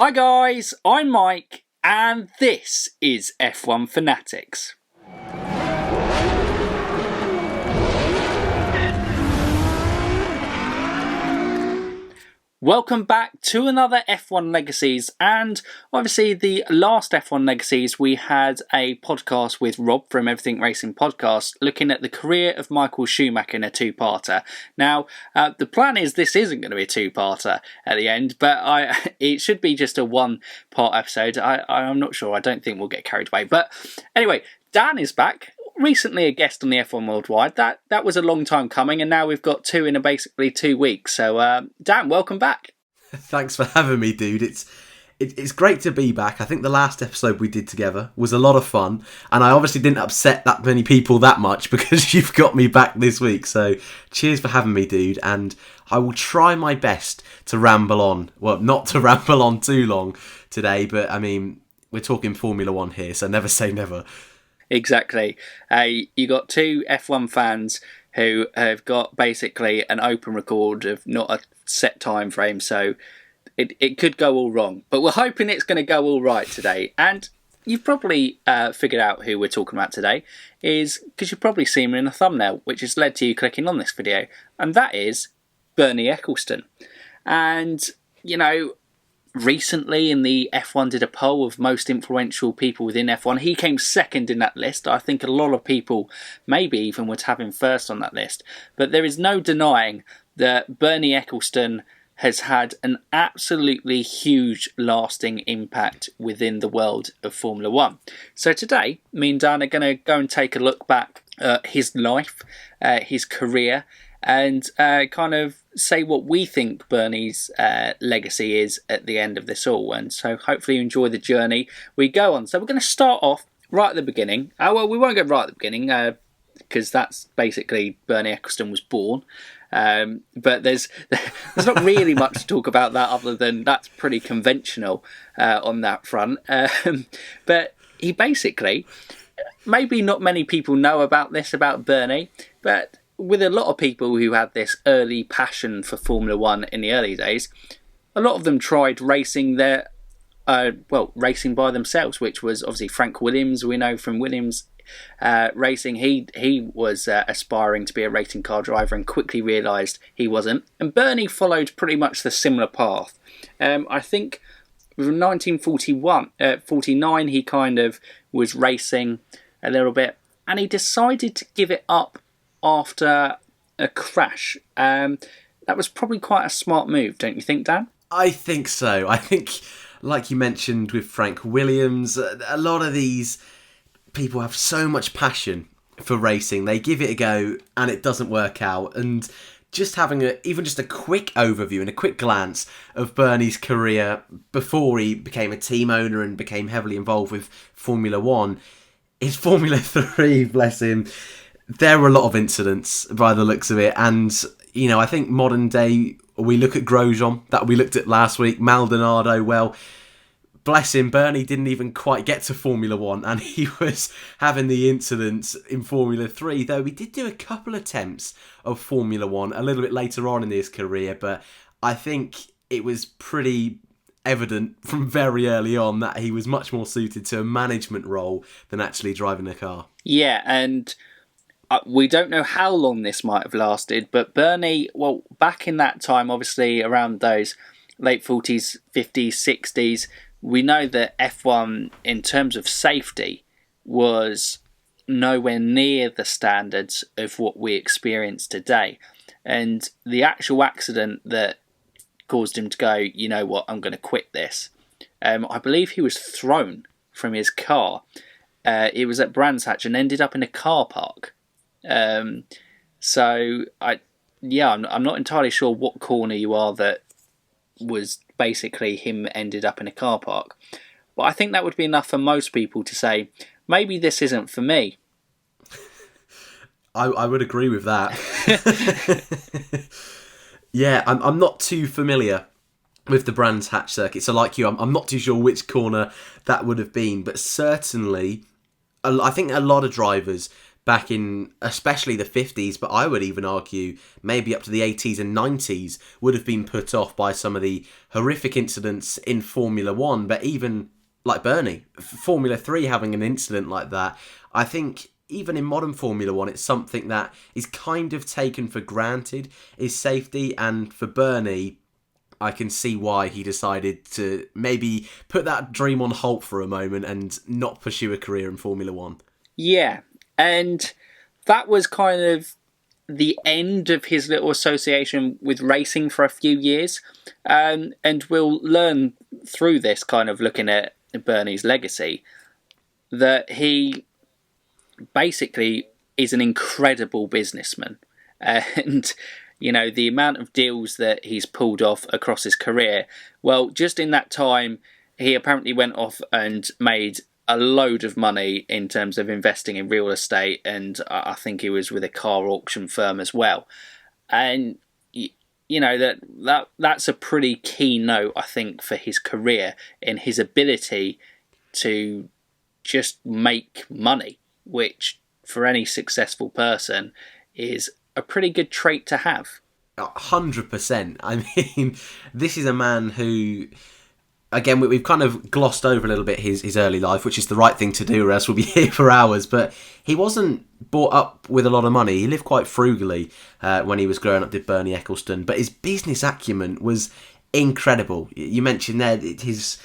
Hi guys, I'm Mike, and this is F1 Fanatics. Welcome back to another F1 Legacies, and obviously the last F1 Legacies we had a podcast with Rob from Everything Racing Podcast looking at the career of Michael Schumacher in a two-parter. Now, the plan is this isn't going to be a two-parter at the end, but it should be just a one-part episode. I'm not sure, I don't think we'll get carried away. But anyway, Dan is back. Recently a guest on the F1 Worldwide. That was a long time coming, and now we've got two in basically 2 weeks. So, Dan, welcome back. Thanks for having me, dude. It's great to be back. I think the last episode we did together was a lot of fun, and I obviously didn't upset that many people that much because you've got me back this week. So, cheers for having me, dude, and I will try my best to ramble on. Well, not to ramble on too long today, but I mean, we're talking Formula One here, so never say never. Exactly. You got two F1 fans who have got basically an open record of not a set time frame, so it could go all wrong. But we're hoping it's going to go all right today. And you've probably figured out who we're talking about today, is because you've probably seen him in a thumbnail, which has led to you clicking on this video, and that is Bernie Ecclestone. And, you know, recently in the F1 did a poll of most influential people within F1. He came second in that list. I think a lot of people maybe even would have him first on that list. But there is no denying that Bernie Ecclestone has had an absolutely huge lasting impact within the world of Formula One. So today, me and Dan are going to go and take a look back at his life, his career, and kind of say what we think Bernie's legacy is at the end of this all. And so hopefully you enjoy the journey we go on. So we're going to start off right at the beginning. Well, we won't go right at the beginning because that's basically Bernie Ecclestone was born. But there's not really much to talk about that other than that's pretty conventional on that front. But he basically, maybe not many people know about this about Bernie, but with a lot of people who had this early passion for Formula One in the early days, a lot of them tried racing racing by themselves, which was obviously Frank Williams. We know from Williams racing, he was aspiring to be a racing car driver and quickly realised he wasn't. And Bernie followed pretty much the similar path. I think from 1949 he kind of was racing a little bit, and he decided to give it up after a crash. That was probably quite a smart move, don't you think, Dan? I think so. I think, like you mentioned with Frank Williams, a lot of these people have so much passion for racing. They give it a go and it doesn't work out. And just having even just a quick overview and a quick glance of Bernie's career before he became a team owner and became heavily involved with Formula One, his Formula 3, bless him, there were a lot of incidents by the looks of it. And, you know, I think modern day, we look at Grosjean, that we looked at last week, Maldonado, well, bless him, Bernie didn't even quite get to Formula 1 and he was having the incidents in Formula 3, though he did do a couple attempts of Formula 1 a little bit later on in his career, but I think it was pretty evident from very early on that he was much more suited to a management role than actually driving a car. Yeah, and we don't know how long this might have lasted, but Bernie, well, back in that time, obviously around those late 40s, 50s, 60s, we know that F1, in terms of safety, was nowhere near the standards of what we experience today. And the actual accident that caused him to go, you know what, I'm going to quit this. I believe he was thrown from his car. It was at Brands Hatch and ended up in a car park. I'm not entirely sure what corner you are that was basically him ended up in a car park, but I think that would be enough for most people to say maybe this isn't for me. I would agree with that. Yeah, I'm not too familiar with the Brands Hatch circuit, so like you, I'm not too sure which corner that would have been, but certainly I think a lot of drivers back in especially the 50s, but I would even argue maybe up to the 80s and 90s, would have been put off by some of the horrific incidents in Formula One. But even like Bernie, Formula 3 having an incident like that, I think even in modern Formula One, it's something that is kind of taken for granted, is safety. And for Bernie, I can see why he decided to maybe put that dream on hold for a moment and not pursue a career in Formula One. Yeah, and that was kind of the end of his little association with racing for a few years. And we'll learn through this, kind of looking at Bernie's legacy, that he basically is an incredible businessman. And, you know, the amount of deals that he's pulled off across his career, well, just in that time, he apparently went off and made a load of money in terms of investing in real estate, and I think he was with a car auction firm as well. And you know, that's a pretty key note, I think, for his career, in his ability to just make money, which for any successful person is a pretty good trait to have. 100%. I mean, this is a man who, again, we've kind of glossed over a little bit his early life, which is the right thing to do, or else we'll be here for hours. But he wasn't brought up with a lot of money. He lived quite frugally when he was growing up, did Bernie Ecclestone. But his business acumen was incredible. You mentioned there his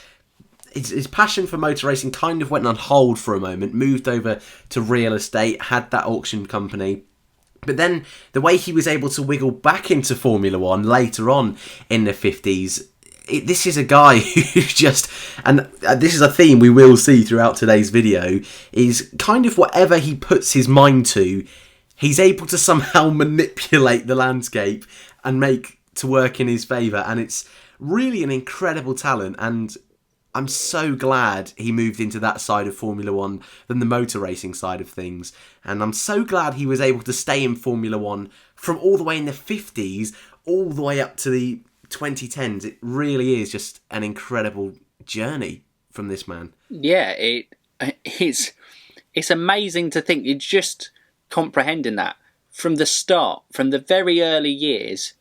passion for motor racing kind of went on hold for a moment, moved over to real estate, had that auction company. But then the way he was able to wiggle back into Formula One later on in the 50s, this is a guy who just, and this is a theme we will see throughout today's video, is kind of whatever he puts his mind to, he's able to somehow manipulate the landscape and make to work in his favour. And it's really an incredible talent, and I'm so glad he moved into that side of Formula One than the motor racing side of things. And I'm so glad he was able to stay in Formula One from all the way in the 50s all the way up to the 2010s. It really is just an incredible journey from this man. Yeah, it's amazing to think. You're just comprehending that from the start, from the very early years.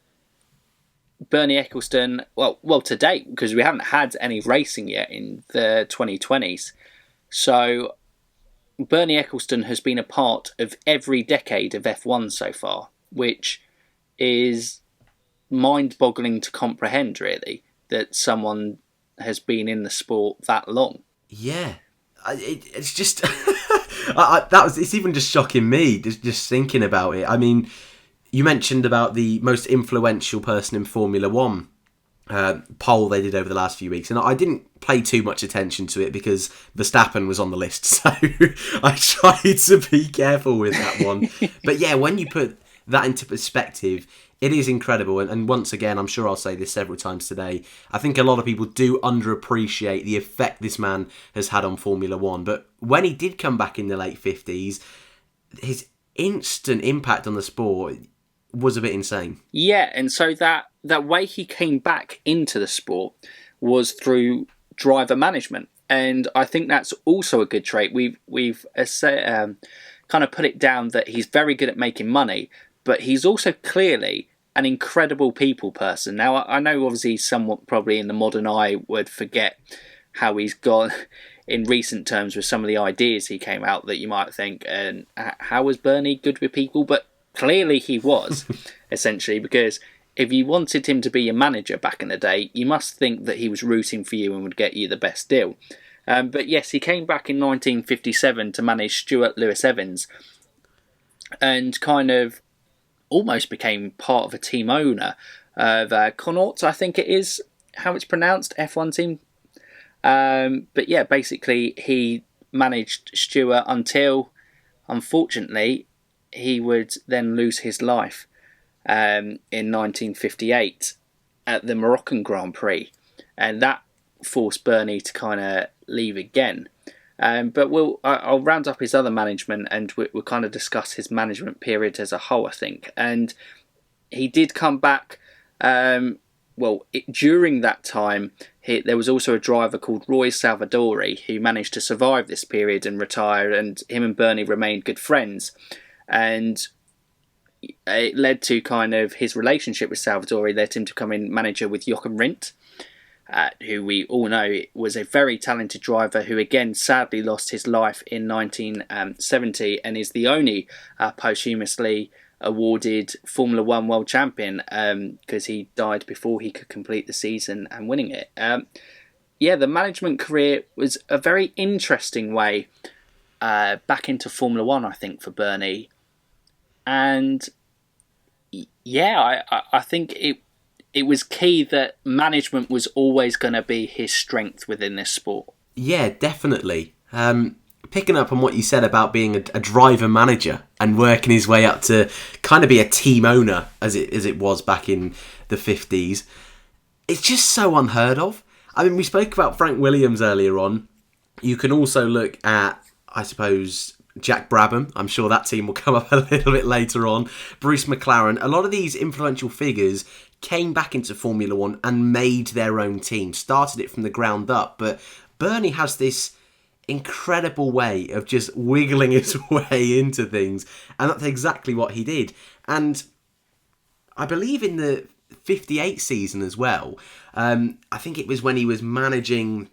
Bernie Ecclestone, well, to date, because we haven't had any racing yet in the 2020s. So Bernie Ecclestone has been a part of every decade of F1 so far, which is mind-boggling to comprehend, really, that someone has been in the sport that long. Yeah, it's just it's even just shocking me just thinking about it. I mean, you mentioned about the most influential person in Formula One poll they did over the last few weeks, and I didn't pay too much attention to it because Verstappen was on the list, so I tried to be careful with that one. But yeah, when you put that into perspective, it is incredible. And once again, I'm sure I'll say this several times today, I think a lot of people do underappreciate the effect this man has had on Formula One. But when he did come back in the late 50s, his instant impact on the sport was a bit insane. Yeah, and so that way he came back into the sport was through driver management. And I think that's also a good trait. We've kind of put it down that he's very good at making money, but he's also clearly an incredible people person. Now, I know obviously somewhat probably in the modern eye would forget how he's gone in recent terms with some of the ideas he came out that you might think, and how was Bernie good with people? But clearly he was, essentially, because if you wanted him to be your manager back in the day, you must think that he was rooting for you and would get you the best deal. But yes, he came back in 1957 to manage Stuart Lewis Evans and kind of almost became part of a team owner of Concorde, I think it is how it's pronounced, F1 team. But yeah, basically he managed Stuart until, unfortunately, he would then lose his life in 1958 at the Moroccan Grand Prix, and that forced Bernie to kind of leave again. But I'll round up his other management, and we'll kind of discuss his management period as a whole, I think. And he did come back during that time, there was also a driver called Roy Salvadori who managed to survive this period and retire, and him and Bernie remained good friends. And it led to kind of his relationship with Salvadori led him to become in manager with Jochen Rindt, who we all know was a very talented driver who again sadly lost his life in 1970 and is the only posthumously awarded Formula One world champion because he died before he could complete the season and winning it. The management career was a very interesting way back into Formula One, I think, for Bernie. And I think it was key that management was always going to be his strength within this sport. Yeah, definitely. Picking up on what you said about being a driver manager and working his way up to kind of be a team owner as it was back in the 50s, it's just so unheard of. I mean, we spoke about Frank Williams earlier on. You can also look at, I suppose, Jack Brabham. I'm sure that team will come up a little bit later on. Bruce McLaren. A lot of these influential figures came back into Formula One and made their own team, started it from the ground up. But Bernie has this incredible way of just wiggling his way into things, and that's exactly what he did. And I believe in the 58 season as well, I think it was when he was managing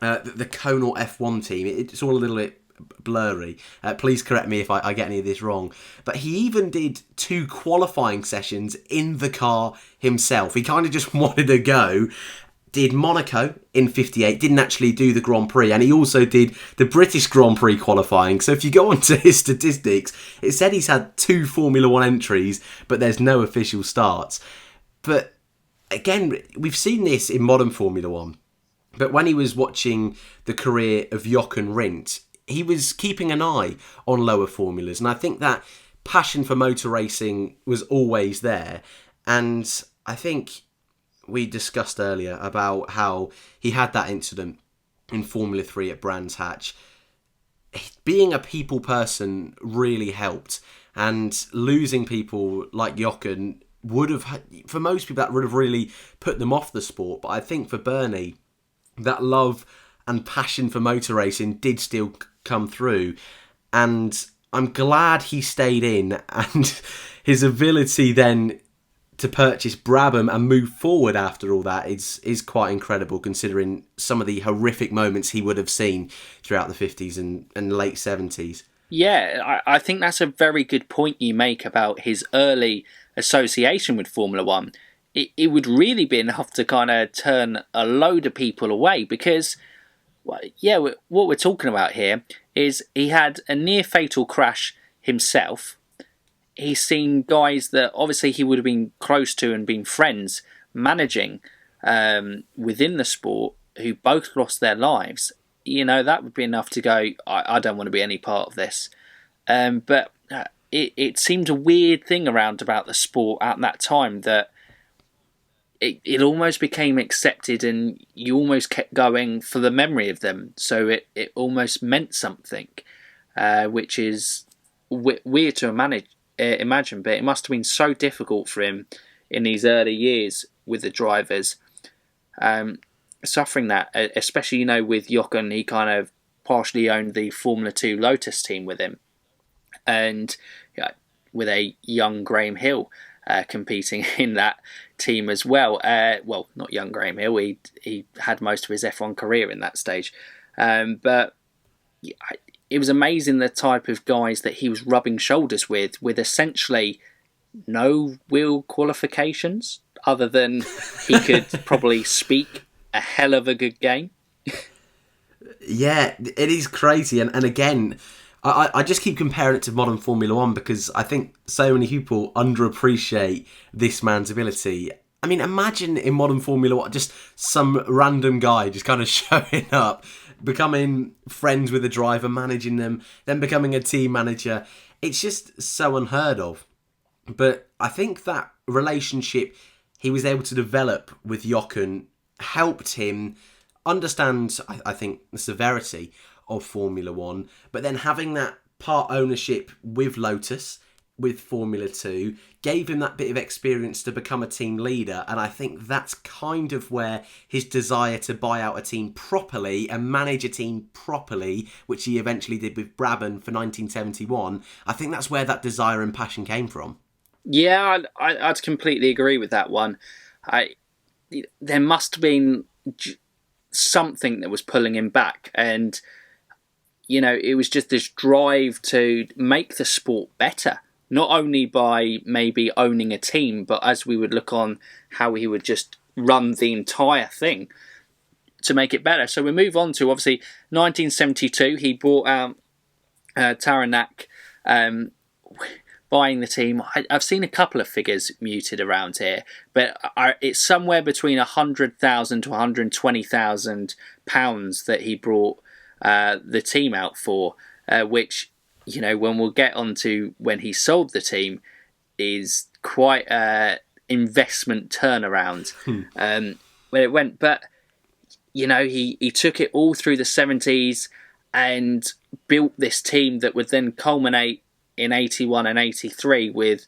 the Concorde F1 team. It's all a little bit blurry. Please correct me if I get any of this wrong. But he even did 2 qualifying sessions in the car himself. He kind of just wanted to go. Did Monaco in 58, didn't actually do the Grand Prix, and he also did the British Grand Prix qualifying. So if you go onto his statistics, it said he's had 2 Formula One entries, but there's no official starts. But again, we've seen this in modern Formula One. But when he was watching the career of Jochen Rindt, he was keeping an eye on lower formulas. And I think that passion for motor racing was always there. And I think we discussed earlier about how he had that incident in Formula 3 at Brands Hatch. Being a people person really helped. And losing people like Jochen would have, for most people, that would have really put them off the sport. But I think for Bernie, that love and passion for motor racing did still come through, and I'm glad he stayed in, and his ability then to purchase Brabham and move forward after all that is quite incredible, considering some of the horrific moments he would have seen throughout the 50s and late 70s. Yeah, I think that's a very good point you make about his early association with Formula One. It would really be enough to kind of turn a load of people away, because what we're talking about here is he had a near fatal crash himself. He's seen guys that obviously he would have been close to and been friends managing within the sport who both lost their lives. You know, that would be enough to go, I don't want to be any part of this. But it seemed a weird thing about the sport at that time that it almost became accepted, and you almost kept going for the memory of them. So it almost meant something, which is weird to imagine, but it must have been so difficult for him in these early years with the drivers, suffering that, especially, you know, with Jochen. He kind of partially owned the Formula 2 Lotus team with him, and with a young Graham Hill competing in that team as well. Well, not young Graham Hill. He had most of his F1 career in that stage. But it was amazing the type of guys that he was rubbing shoulders with essentially no real qualifications other than he could probably speak a hell of a good game. Yeah, it is crazy. And again, I just keep comparing it to modern Formula One because I think so many people underappreciate this man's ability. I mean, imagine in modern Formula One, just some random guy just kind of showing up, becoming friends with a driver, managing them, then becoming a team manager. It's just so unheard of. But I think that relationship he was able to develop with Jochen helped him understand, I think, the severity of Formula One, but then having that part ownership with Lotus, with Formula 2, gave him that bit of experience to become a team leader, and I think that's kind of where his desire to buy out a team properly and manage a team properly, which he eventually did with Brabham for 1971, I think that's where that desire and passion came from. Yeah, I'd completely agree with that one. There must have been something that was pulling him back, and it was just this drive to make the sport better. Not only by maybe owning a team, but as we would look on how he would just run the entire thing to make it better. So we move on to, obviously, 1972. He bought out Taranaki, buying the team. I've seen a couple of figures muted around here, but it's somewhere between £100,000 to £120,000 that he brought the team out for, which, when we'll get on to when he sold the team, is quite an investment turnaround when it went. But, he took it all through the 70s and built this team that would then culminate in 81 and 83 with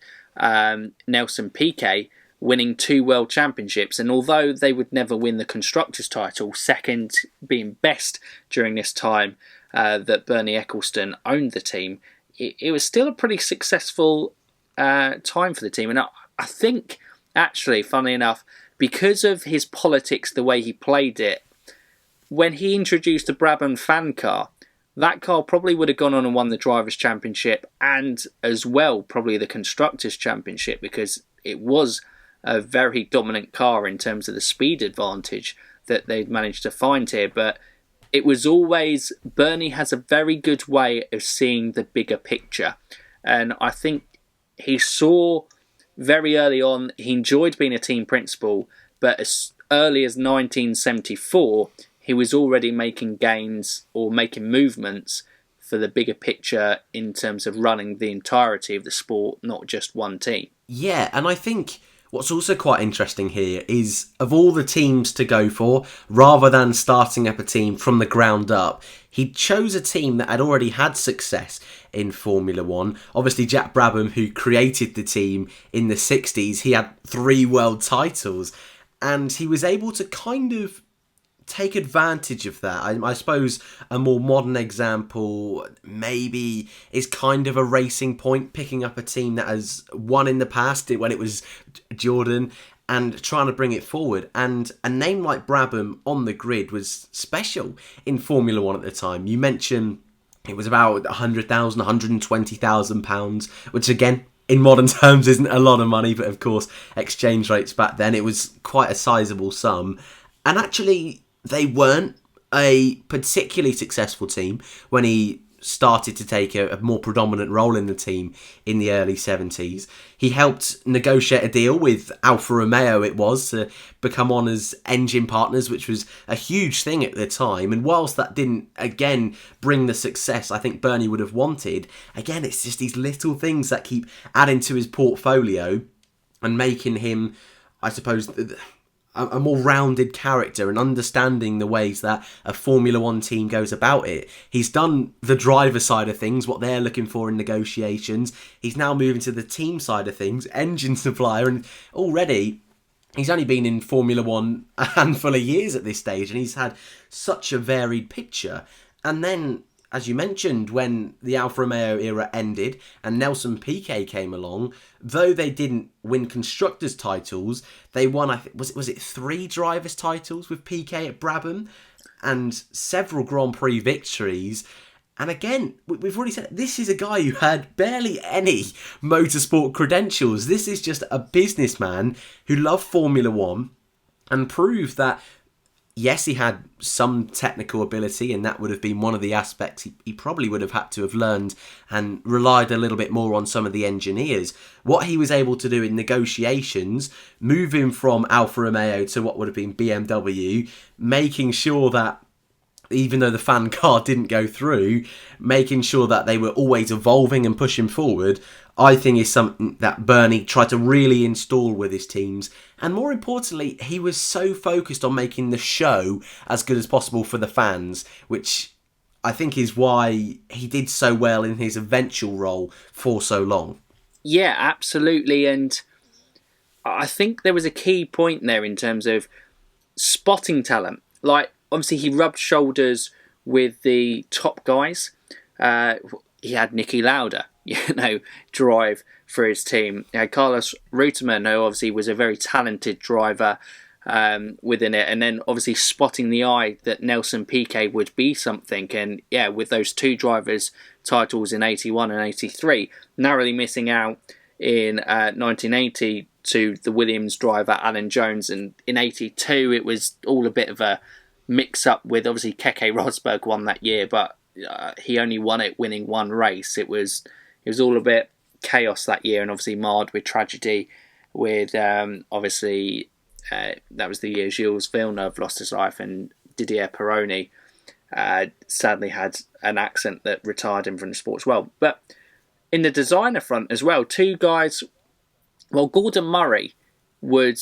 Nelson Piquet winning 2 world championships. And although they would never win the constructors title, second being best during this time that Bernie Ecclestone owned the team, it was still a pretty successful time for the team. And I think, actually, funnily enough, because of his politics, the way he played it, when he introduced the Brabham fan car, that car probably would have gone on and won the Drivers' Championship and as well probably the Constructors' Championship, because it was a very dominant car in terms of the speed advantage that they'd managed to find here. But it was always, Bernie has a very good way of seeing the bigger picture. And I think he saw very early on, he enjoyed being a team principal, but as early as 1974, he was already making gains or making movements for the bigger picture in terms of running the entirety of the sport, not just one team. Yeah, and I think what's also quite interesting here is, of all the teams to go for, rather than starting up a team from the ground up, he chose a team that had already had success in Formula 1. Obviously, Jack Brabham, who created the team in the 60s, he had 3 world titles, and he was able to kind of take advantage of that. I suppose a more modern example maybe is kind of a Racing Point, picking up a team that has won in the past when it was Jordan and trying to bring it forward. And a name like Brabham on the grid was special in Formula 1 at the time. You mentioned it was about £100,000, £120,000, which again, in modern terms isn't a lot of money, but of course exchange rates back then, it was quite a sizable sum. And actually, they weren't a particularly successful team when he started to take a more predominant role in the team in the early 70s. He helped negotiate a deal with Alfa Romeo, it was, to become on as engine partners, which was a huge thing at the time. And whilst that didn't, again, bring the success I think Bernie would have wanted, again, it's just these little things that keep adding to his portfolio and making him, I suppose, a more rounded character and understanding the ways that a Formula 1 team goes about it. He's done the driver side of things, what they're looking for in negotiations. He's now moving to the team side of things, engine supplier, and already he's only been in Formula 1 a handful of years at this stage, and he's had such a varied picture. And then, as you mentioned, when the Alfa Romeo era ended and Nelson Piquet came along, though they didn't win constructors' titles, they won, I think, was it 3 drivers' titles with Piquet at Brabham and several Grand Prix victories. And again, we've already said, this is a guy who had barely any motorsport credentials. This is just a businessman who loved Formula 1 and proved that, yes, he had some technical ability, and that would have been one of the aspects he probably would have had to have learned and relied a little bit more on some of the engineers. What he was able to do in negotiations, moving from Alfa Romeo to what would have been BMW, making sure that even though the fan car didn't go through, making sure that they were always evolving and pushing forward, I think is something that Bernie tried to really install with his teams. And more importantly, he was so focused on making the show as good as possible for the fans, which I think is why he did so well in his eventual role for so long. Yeah, absolutely. And I think there was a key point there in terms of spotting talent. Like, obviously, he rubbed shoulders with the top guys. He had Nicky Lauda, drive for his team. He had Carlos Reutemann, who obviously was a very talented driver within it. And then obviously spotting the eye that Nelson Piquet would be something. And yeah, with those two drivers' titles in 81 and 83, narrowly missing out in 1980 to the Williams driver Alan Jones. And in 82, it was all a bit of a mix-up with, obviously, Keke Rosberg won that year, but he only won it winning one race. It was all a bit chaos that year, and obviously marred with tragedy with, obviously, that was the year Gilles Villeneuve lost his life, and Didier Pironi sadly had an accident that retired him from the sport as well. But in the designer front as well, two guys, well, Gordon Murray would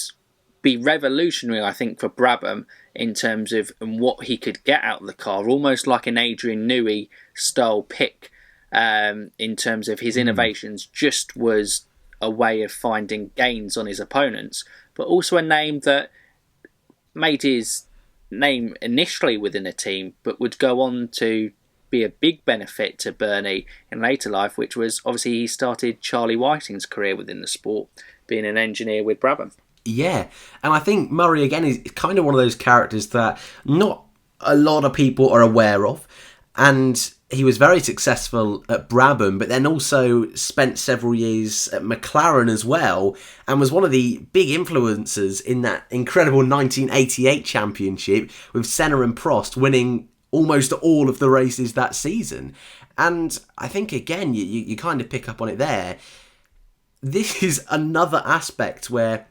be revolutionary, I think, for Brabham in terms of what he could get out of the car, almost like an Adrian Newey style pick in terms of his innovations. Just was a way of finding gains on his opponents, but also a name that made his name initially within a team, but would go on to be a big benefit to Bernie in later life, which was obviously he started Charlie Whiting's career within the sport, being an engineer with Brabham. Yeah, and I think Murray, again, is kind of one of those characters that not a lot of people are aware of. And he was very successful at Brabham, but then also spent several years at McLaren as well, and was one of the big influencers in that incredible 1988 championship with Senna and Prost winning almost all of the races that season. And I think, again, you kind of pick up on it there. This is another aspect where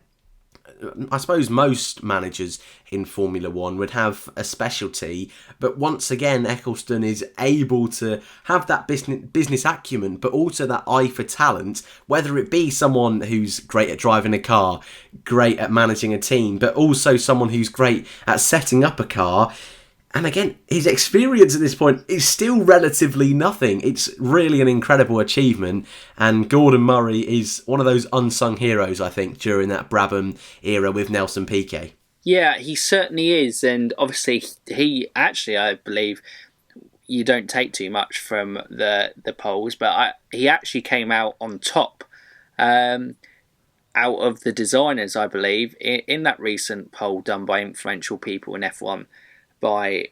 I suppose most managers in Formula One would have a specialty, but once again, Ecclestone is able to have that business acumen, but also that eye for talent, whether it be someone who's great at driving a car, great at managing a team, but also someone who's great at setting up a car. And again, his experience at this point is still relatively nothing. It's really an incredible achievement. And Gordon Murray is one of those unsung heroes, I think, during that Brabham era with Nelson Piquet. Yeah, he certainly is. And obviously, he actually, I believe, you don't take too much from the polls, but he actually came out on top out of the designers, I believe, in that recent poll done by influential people in F1. By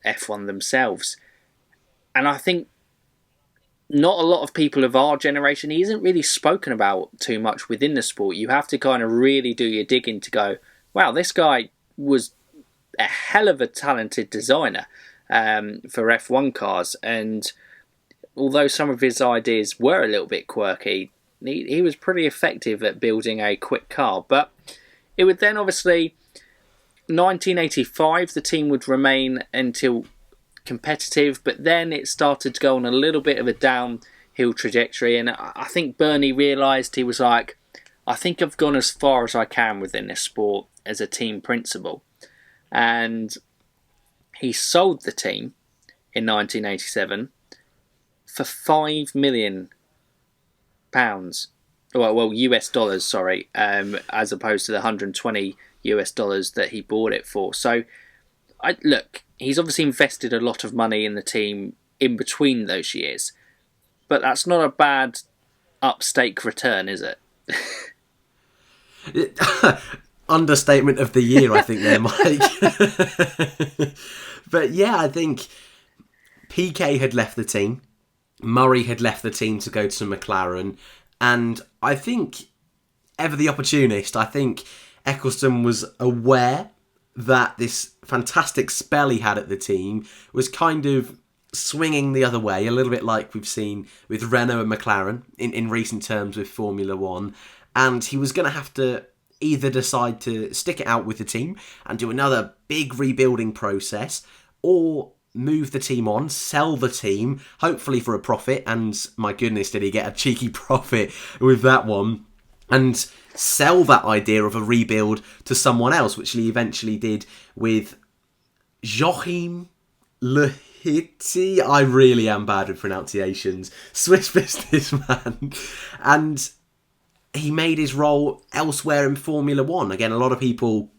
F1 themselves. And I think not a lot of people of our generation, he isn't really spoken about too much within the sport. You have to kind of really do your digging to go, wow, this guy was a hell of a talented designer for F1 cars. And although some of his ideas were a little bit quirky, he was pretty effective at building a quick car. But it would then obviously 1985, the team would remain until competitive, but then it started to go on a little bit of a downhill trajectory, and I think Bernie realised, he was like, I think I've gone as far as I can within this sport as a team principal. And he sold the team in 1987 for £5 million. Well, US dollars, sorry, as opposed to the 120 US dollars that he bought it for. So, look, he's obviously invested a lot of money in the team in between those years, but that's not a bad up-stake return, is it? Understatement of the year, I think there, Mike. But yeah, I think Piquet had left the team, Murray had left the team to go to McLaren, and I think, ever the opportunist, I think Ecclestone was aware that this fantastic spell he had at the team was kind of swinging the other way, a little bit like we've seen with Renault and McLaren in recent terms with Formula One. And he was going to have to either decide to stick it out with the team and do another big rebuilding process, or move the team on, sell the team, hopefully for a profit. And my goodness, did he get a cheeky profit with that one. And sell that idea of a rebuild to someone else, which he eventually did with Joachim Le I really am bad with pronunciations. Swiss businessman. And he made his role elsewhere in Formula One. Again, a lot of people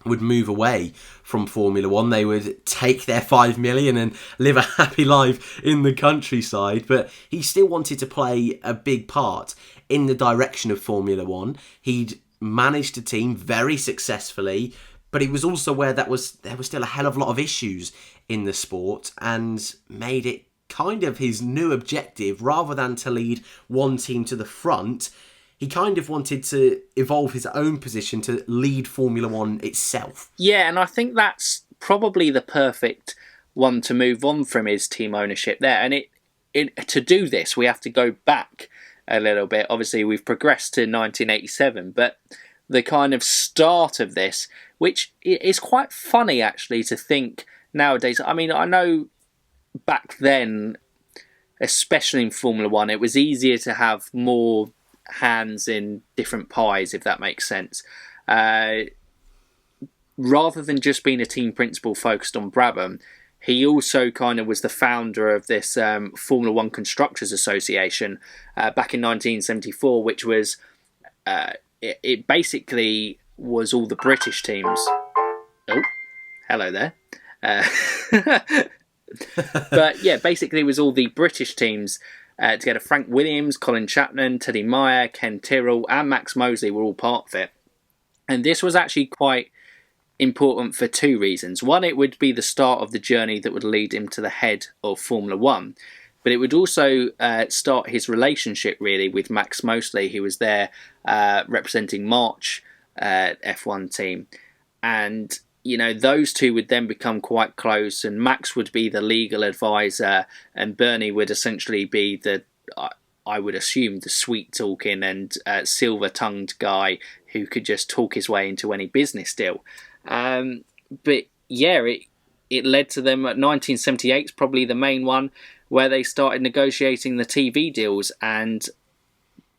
would move away from Formula One. They would take their 5 million and live a happy life in the countryside. But he still wanted to play a big part in the direction of Formula One. He'd managed a team very successfully, but he was also aware there was still a hell of a lot of issues in the sport, and made it kind of his new objective, rather than to lead one team to the front. He kind of wanted to evolve his own position to lead Formula One itself. Yeah, and I think that's probably the perfect one to move on from his team ownership there. And to do this, we have to go back a little bit. Obviously, we've progressed to 1987, but the kind of start of this, which is quite funny actually to think nowadays. I mean, I know back then, especially in Formula One, it was easier to have more hands in different pies, if that makes sense. Rather than just being a team principal focused on Brabham, he also kind of was the founder of this Formula One Constructors Association back in 1974, which was it basically was all the British teams. Oh, hello there. But yeah, basically it was all the British teams together. Frank Williams, Colin Chapman, Teddy Meyer, Ken Tyrrell and Max Mosley were all part of it. And this was actually quite important for two reasons. One, it would be the start of the journey that would lead him to the head of Formula One. But it would also start his relationship really with Max Mosley, who was there representing March F1 team. And you know, those two would then become quite close, and Max would be the legal advisor, and Bernie would essentially be the, I would assume, the sweet-talking and silver-tongued guy who could just talk his way into any business deal. But yeah, it led to them at 1978 is probably the main one, where they started negotiating the TV deals, and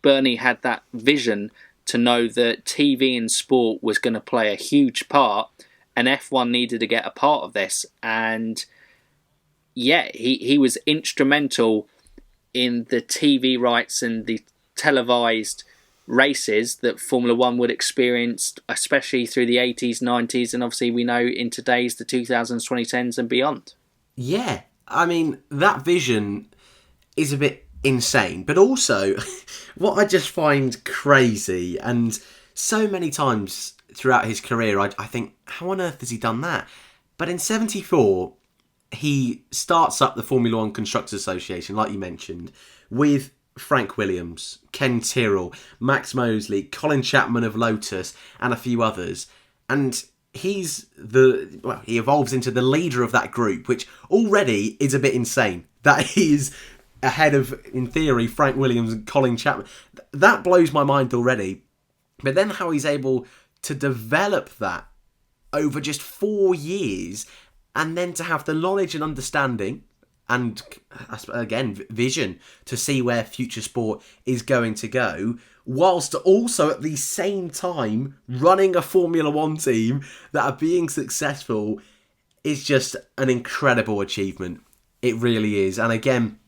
Bernie had that vision to know that TV and sport was going to play a huge part, and F1 needed to get a part of this. And yeah, he was instrumental in the TV rights and the televised races that Formula One would experience, especially through the 80s, 90s, and obviously we know in today's, the 2000s, 2010s and beyond. Yeah, I mean, that vision is a bit insane, but also what I just find crazy, and so many times throughout his career, I think, how on earth has he done that? But in 74, he starts up the Formula One Constructors Association, like you mentioned, with Frank Williams, Ken Tyrrell, Max Mosley, Colin Chapman of Lotus, and a few others. And he evolves into the leader of that group, which already is a bit insane. That he is ahead of, in theory, Frank Williams and Colin Chapman. That blows my mind already. But then how he's able to develop that over just 4 years, and then to have the knowledge and understanding and, again, vision to see where future sport is going to go, whilst also at the same time running a Formula One team that are being successful, is just an incredible achievement. It really is. And again,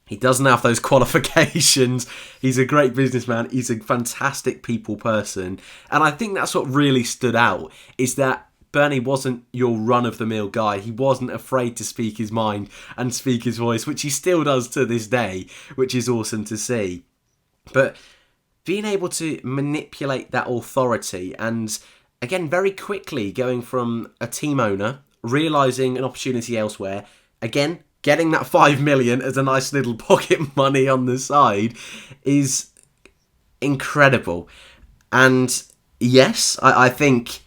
he doesn't have those qualifications. He's a great businessman. He's a fantastic people person. And I think that's what really stood out, is that Bernie wasn't your run-of-the-mill guy. He wasn't afraid to speak his mind and speak his voice, which he still does to this day, which is awesome to see. But being able to manipulate that authority, and again, very quickly going from a team owner, realising an opportunity elsewhere, again, getting that 5 million as a nice little pocket money on the side, is incredible. And yes, I think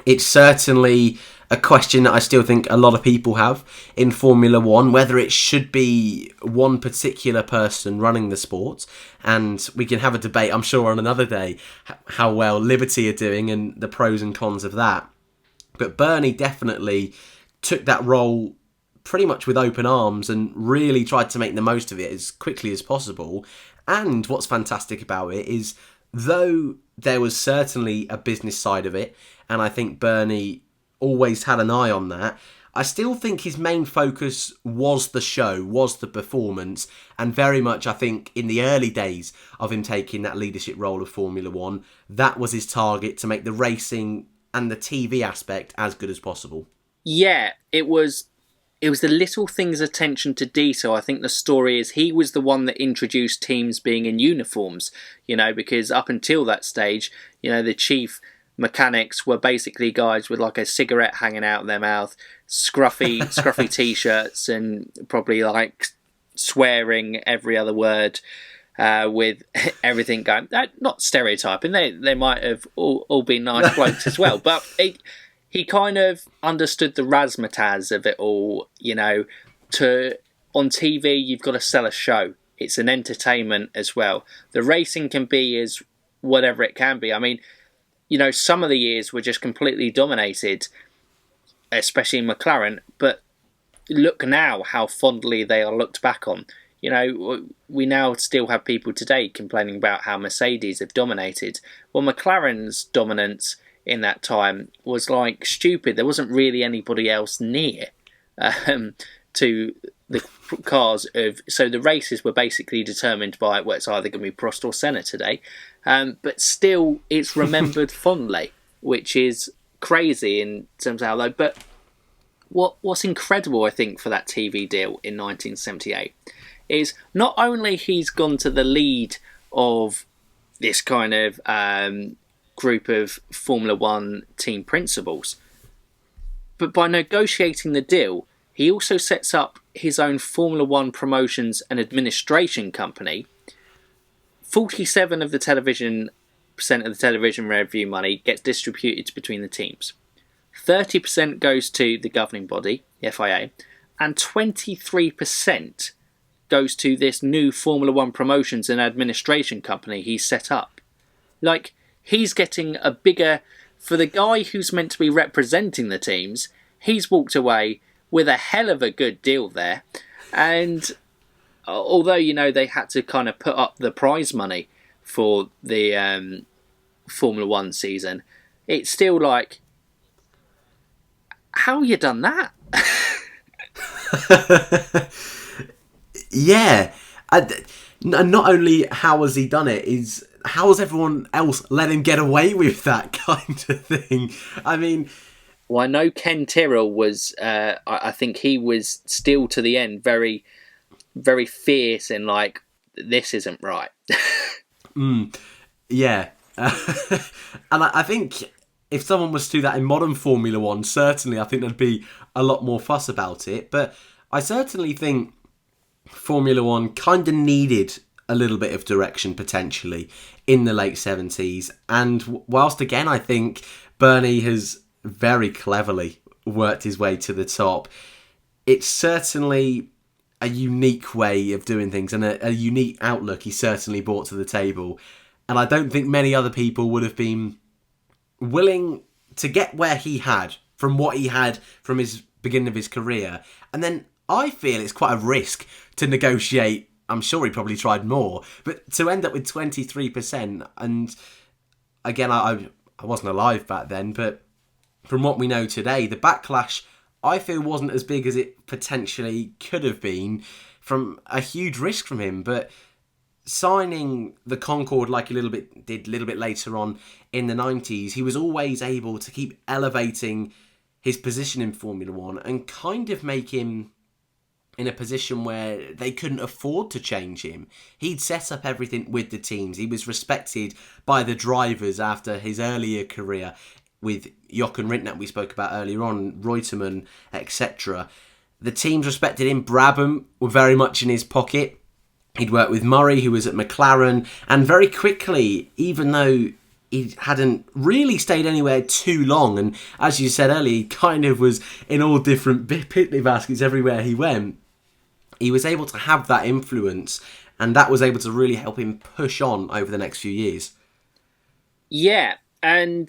it's certainly a question that I still think a lot of people have in Formula One, whether it should be one particular person running the sport. And we can have a debate, I'm sure, on another day, how well Liberty are doing and the pros and cons of that. But Bernie definitely took that role pretty much with open arms and really tried to make the most of it as quickly as possible. And what's fantastic about it is, though there was certainly a business side of it, and I think Bernie always had an eye on that. I still think his main focus was the show, was the performance, and very much, I think, in the early days of him taking that leadership role of Formula One, that was his target, to make the racing and the TV aspect as good as possible. Yeah, it was the little things, attention to detail. I think the story is he was the one that introduced teams being in uniforms, because up until that stage, the chief mechanics were basically guys with like a cigarette hanging out of their mouth, scruffy t-shirts, and probably like swearing every other word, with everything going, not stereotyping, they might have all been nice blokes as well, but he kind of understood the razzmatazz of it all. On TV you've got to sell a show, it's an entertainment as well. The racing can be as whatever it can be. I mean, some of the years were just completely dominated, especially in McLaren, but look now how fondly they are looked back on. We now still have people today complaining about how Mercedes have dominated. Well, McLaren's dominance in that time was like stupid. There wasn't really anybody else near to the cars so the races were basically determined by, well, it's either going to be Prost or Senna today, but still it's remembered fondly, which is crazy in terms of how low. But what's incredible, I think, for that TV deal in 1978 is not only he's gone to the lead of this kind of group of Formula One team principals, but by negotiating the deal, he also sets up his own Formula One promotions and administration company. 47% of the television revenue money gets distributed between the teams. 30% goes to the governing body, the FIA, and 23% goes to this new Formula One promotions and administration company he's set up. Like, he's getting a bigger... For the guy who's meant to be representing the teams, he's walked away with a hell of a good deal there. And although, they had to kind of put up the prize money for the Formula One season, it's still like, how you done that? Yeah. Not only how has he done it, is how has everyone else let him get away with that kind of thing? I mean... Well, I know Ken Tyrrell was, I think he was still to the end very, very fierce and like, this isn't right. Yeah. And I think if someone was to do that in modern Formula One, certainly I think there'd be a lot more fuss about it. But I certainly think Formula One kind of needed a little bit of direction potentially in the late 70s. And whilst again, I think Bernie has very cleverly worked his way to the top, it's certainly a unique way of doing things and a unique outlook he certainly brought to the table. And I don't think many other people would have been willing to get where he had from what he had from his beginning of his career. And then I feel it's quite a risk to negotiate. I'm sure he probably tried more, but to end up with 23%. And again, I wasn't alive back then, but from what we know today, the backlash, I feel, wasn't as big as it potentially could have been from a huge risk from him. But signing the Concorde like he did a little bit later on in the 90s, he was always able to keep elevating his position in Formula One and kind of make him in a position where they couldn't afford to change him. He'd set up everything with the teams. He was respected by the drivers after his earlier career with Jochen Rindt, we spoke about earlier on, Reutemann, etc. The teams respected him. Brabham were very much in his pocket. He'd worked with Murray, who was at McLaren, and very quickly, even though he hadn't really stayed anywhere too long, and as you said earlier, he kind of was in all different picnic baskets everywhere he went, he was able to have that influence, and that was able to really help him push on over the next few years. Yeah, and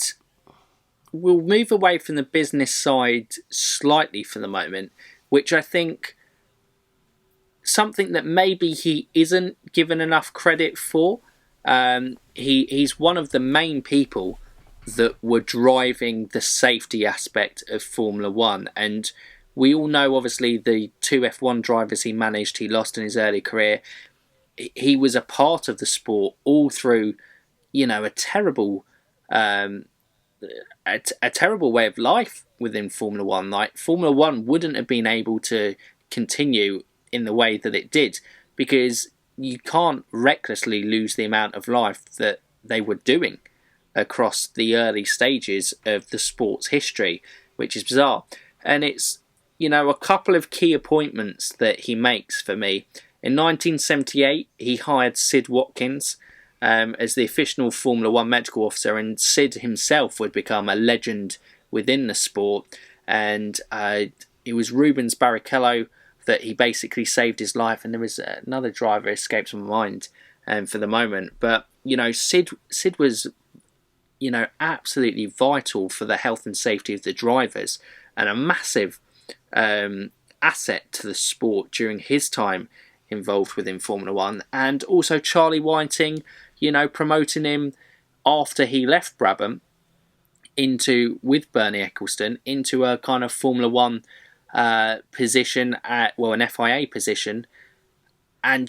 we'll move away from the business side slightly for the moment, which I think something that maybe he isn't given enough credit for. He's one of the main people that were driving the safety aspect of Formula One. And we all know, obviously, the two F1 drivers he managed, he lost in his early career. He was a part of the sport all through, a terrible, um, a terrible way of life within Formula One. Like, Formula One wouldn't have been able to continue in the way that it did, because you can't recklessly lose the amount of life that they were doing across the early stages of the sport's history, which is bizarre. And it's, a couple of key appointments that he makes for me. In 1978, he hired Sid Watkins as the official Formula One medical officer, and Sid himself would become a legend within the sport. And it was Rubens Barrichello that he basically saved his life, and there was another driver escapes my mind for the moment. But Sid was absolutely vital for the health and safety of the drivers, and a massive asset to the sport during his time involved within Formula One. And also Charlie Whiting, promoting him after he left Brabham with Bernie Ecclestone into a kind of Formula One position an FIA position. And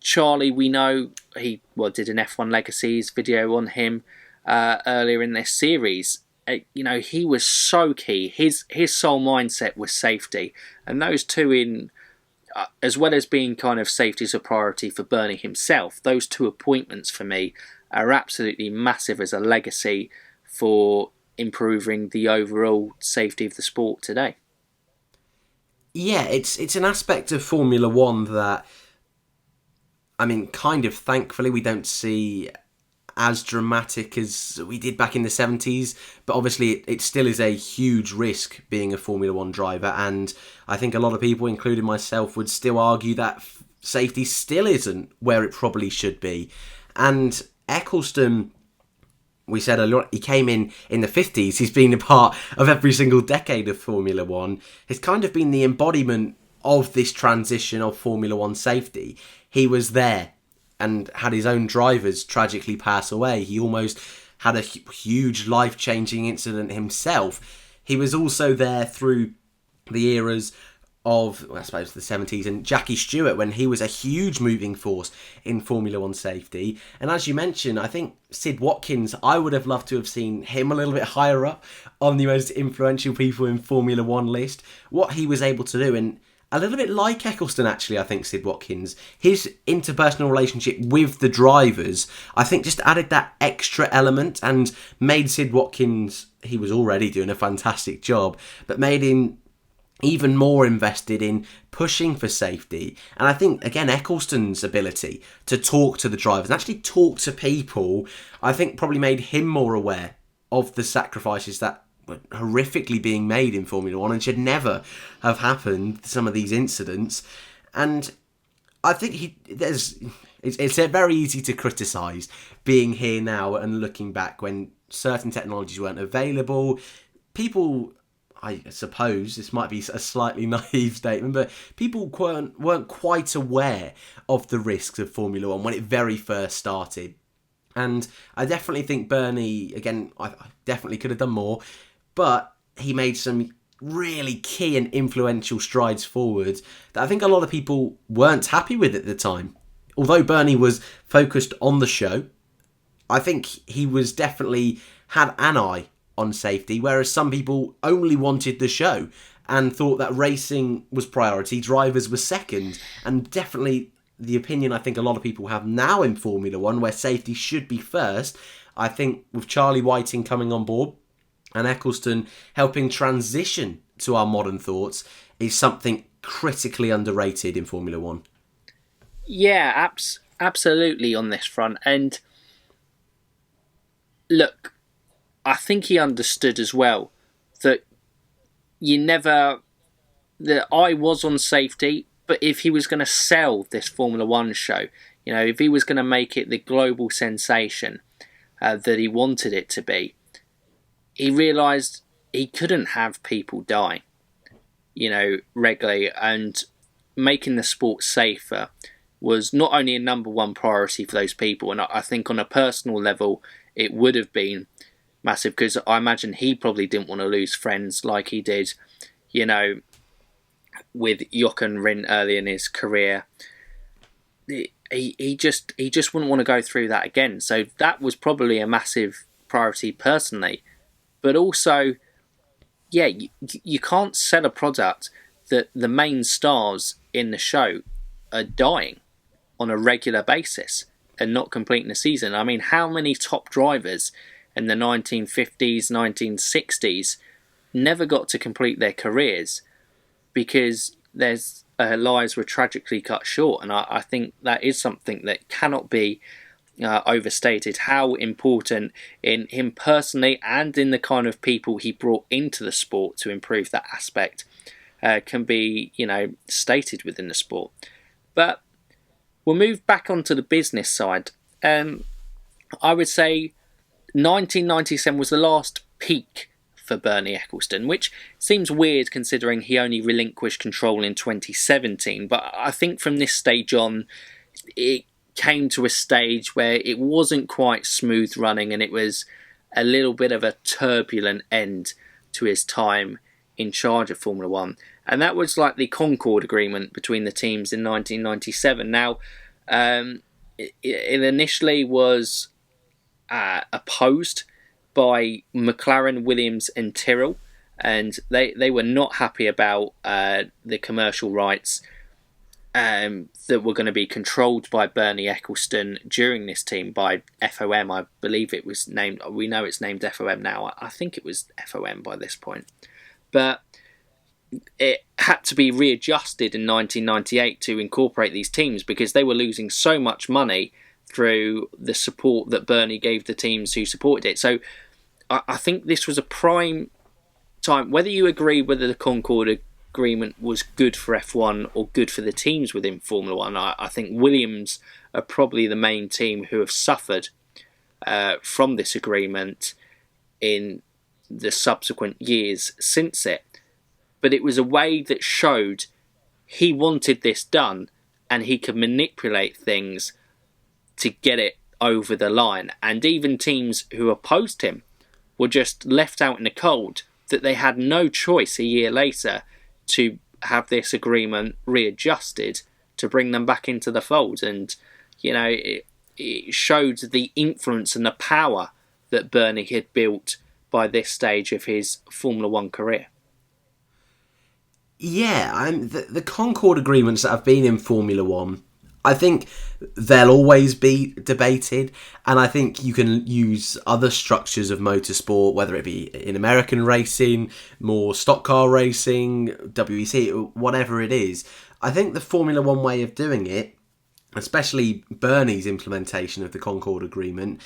Charlie, we know he did an F1 Legacies video on him earlier in this series. He was so key. His sole mindset was safety, and those two, as well as being kind of safety as a priority for Bernie himself, those two appointments for me are absolutely massive as a legacy for improving the overall safety of the sport today. Yeah, it's an aspect of Formula One that, kind of thankfully we don't see as dramatic as we did back in the 70s, but obviously it still is a huge risk being a Formula One driver, and I think a lot of people, including myself, would still argue that safety still isn't where it probably should be. And Ecclestone, we said a lot, he came in the 50s, he's been a part of every single decade of Formula One, has kind of been the embodiment of this transition of Formula One safety. He was there and had his own drivers tragically pass away. He almost had a huge life-changing incident himself. He was also there through the eras of, I suppose, the 70s and Jackie Stewart, when he was a huge moving force in Formula One safety. And as you mentioned, I think Sid Watkins, I would have loved to have seen him a little bit higher up on the most influential people in Formula One list. What he was able to do, and a little bit like Ecclestone, actually, I think, Sid Watkins, his interpersonal relationship with the drivers, I think, just added that extra element and made Sid Watkins, he was already doing a fantastic job, but made him even more invested in pushing for safety. And I think, again, Ecclestone's ability to talk to the drivers and actually talk to people, I think probably made him more aware of the sacrifices that were horrifically being made in Formula One and should never have happened, some of these incidents. And I think it's very easy to criticise being here now and looking back when certain technologies weren't available. People, I suppose this might be a slightly naive statement, but people weren't quite aware of the risks of Formula One when it very first started. And I definitely think Bernie, again, I definitely could have done more, but he made some really key and influential strides forward that I think a lot of people weren't happy with at the time. Although Bernie was focused on the show, I think he was definitely had an eye on safety, whereas some people only wanted the show and thought that racing was priority, drivers were second, and definitely the opinion I think a lot of people have now in Formula One, where safety should be first. I think with Charlie Whiting coming on board and Ecclestone helping transition to our modern thoughts is something critically underrated in Formula One. Yeah, absolutely on this front. And look, I think he understood as well that that I was on safety, but if he was going to sell this Formula One show, if he was going to make it the global sensation that he wanted it to be, he realised he couldn't have people die, regularly, and making the sport safer was not only a number one priority for those people, and I think on a personal level it would have been massive, because I imagine he probably didn't want to lose friends like he did, with Jochen Rindt early in his career. He just wouldn't want to go through that again. So that was probably a massive priority personally. But also, yeah, you can't sell a product that the main stars in the show are dying on a regular basis and not completing the season. I mean, how many top drivers in the 1950s, 1960s never got to complete their careers because their lives were tragically cut short? And I think that is something that cannot be overstated, how important in him personally and in the kind of people he brought into the sport to improve that aspect can be, stated within the sport. But we'll move back onto the business side. I would say 1997 was the last peak for Bernie Ecclestone, which seems weird considering he only relinquished control in 2017. But I think from this stage on, it came to a stage where it wasn't quite smooth running, and it was a little bit of a turbulent end to his time in charge of Formula One. And that was like the Concorde agreement between the teams in 1997. Now, it initially was opposed by McLaren, Williams and Tyrrell, and they were not happy about the commercial rights that were going to be controlled by Bernie Ecclestone during this team by FOM. I believe it was named, we know it's named FOM now, I think it was FOM by this point. But it had to be readjusted in 1998 to incorporate these teams because they were losing so much money through the support that Bernie gave the teams who supported it. So I think this was a prime time, whether you agree whether the Concorde agreement was good for F1 or good for the teams within Formula One. I think Williams are probably the main team who have suffered from this agreement in the subsequent years since it. But it was a way that showed he wanted this done and he could manipulate things to get it over the line. And even teams who opposed him were just left out in the cold, that they had no choice a year later to have this agreement readjusted to bring them back into the fold. And, it showed the influence and the power that Bernie had built by this stage of his Formula One career. Yeah, the Concorde agreements that have been in Formula One, I think they'll always be debated, and I think you can use other structures of motorsport, whether it be in American racing, more stock car racing, WEC, whatever it is. I think the Formula One way of doing it, especially Bernie's implementation of the Concorde agreement,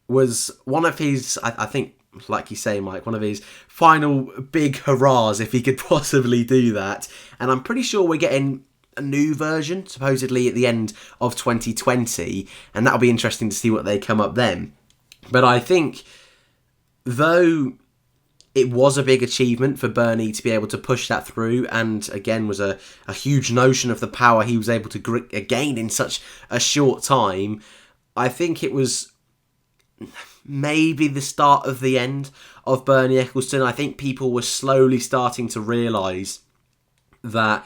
was one of his, I think, like you say, Mike, one of his final big hurrahs, if he could possibly do that. And I'm pretty sure we're getting a new version, supposedly at the end of 2020, and that'll be interesting to see what they come up then. But I think, though it was a big achievement for Bernie to be able to push that through, and again was a huge notion of the power he was able to gain in such a short time, I think it was maybe the start of the end of Bernie Ecclestone. I think people were slowly starting to realise that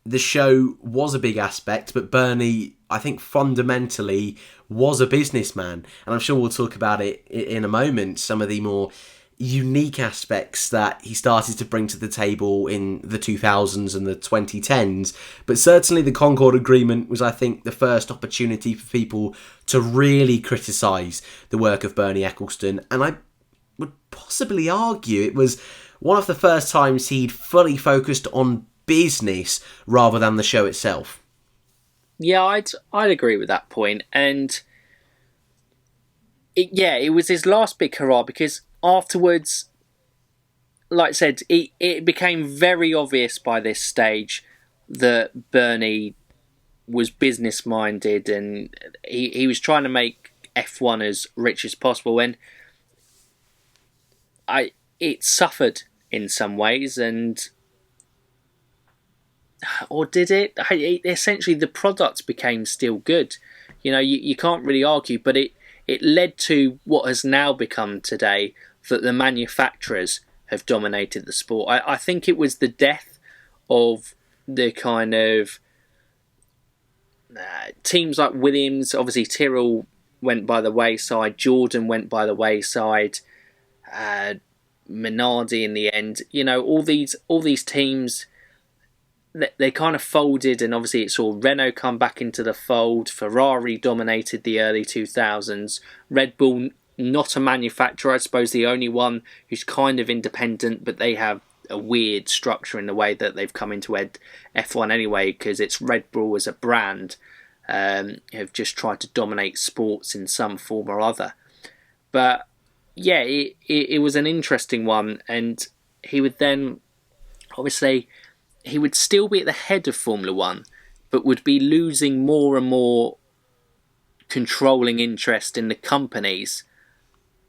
the show was a big aspect, but Bernie, I think, fundamentally was a businessman. And I'm sure we'll talk about it in a moment, some of the more unique aspects that he started to bring to the table in the 2000s and the 2010s. But certainly the Concorde Agreement was, I think, the first opportunity for people to really criticise the work of Bernie Ecclestone. And I would possibly argue it was one of the first times he'd fully focused on business rather than the show itself. Yeah, I'd agree with that point. And it was his last big hurrah, because afterwards, like I said, it became very obvious by this stage that Bernie was business minded, and he was trying to make F1 as rich as possible. And it suffered in some ways, or did it? Essentially, the product became still good. You can't really argue, but it it led to what has now become today, that the manufacturers have dominated the sport. I think it was the death of the kind of teams like Williams. Obviously Tyrrell went by the wayside, Jordan went by the wayside, Minardi in the end. All these teams, they kind of folded, and obviously it saw Renault come back into the fold. Ferrari dominated the early 2000s. Red Bull, not a manufacturer, I suppose the only one who's kind of independent, but they have a weird structure in the way that they've come into F1 anyway, because it's Red Bull as a brand have just tried to dominate sports in some form or other. But yeah, it was an interesting one, and he would then, obviously, he would still be at the head of Formula One, but would be losing more and more controlling interest in the companies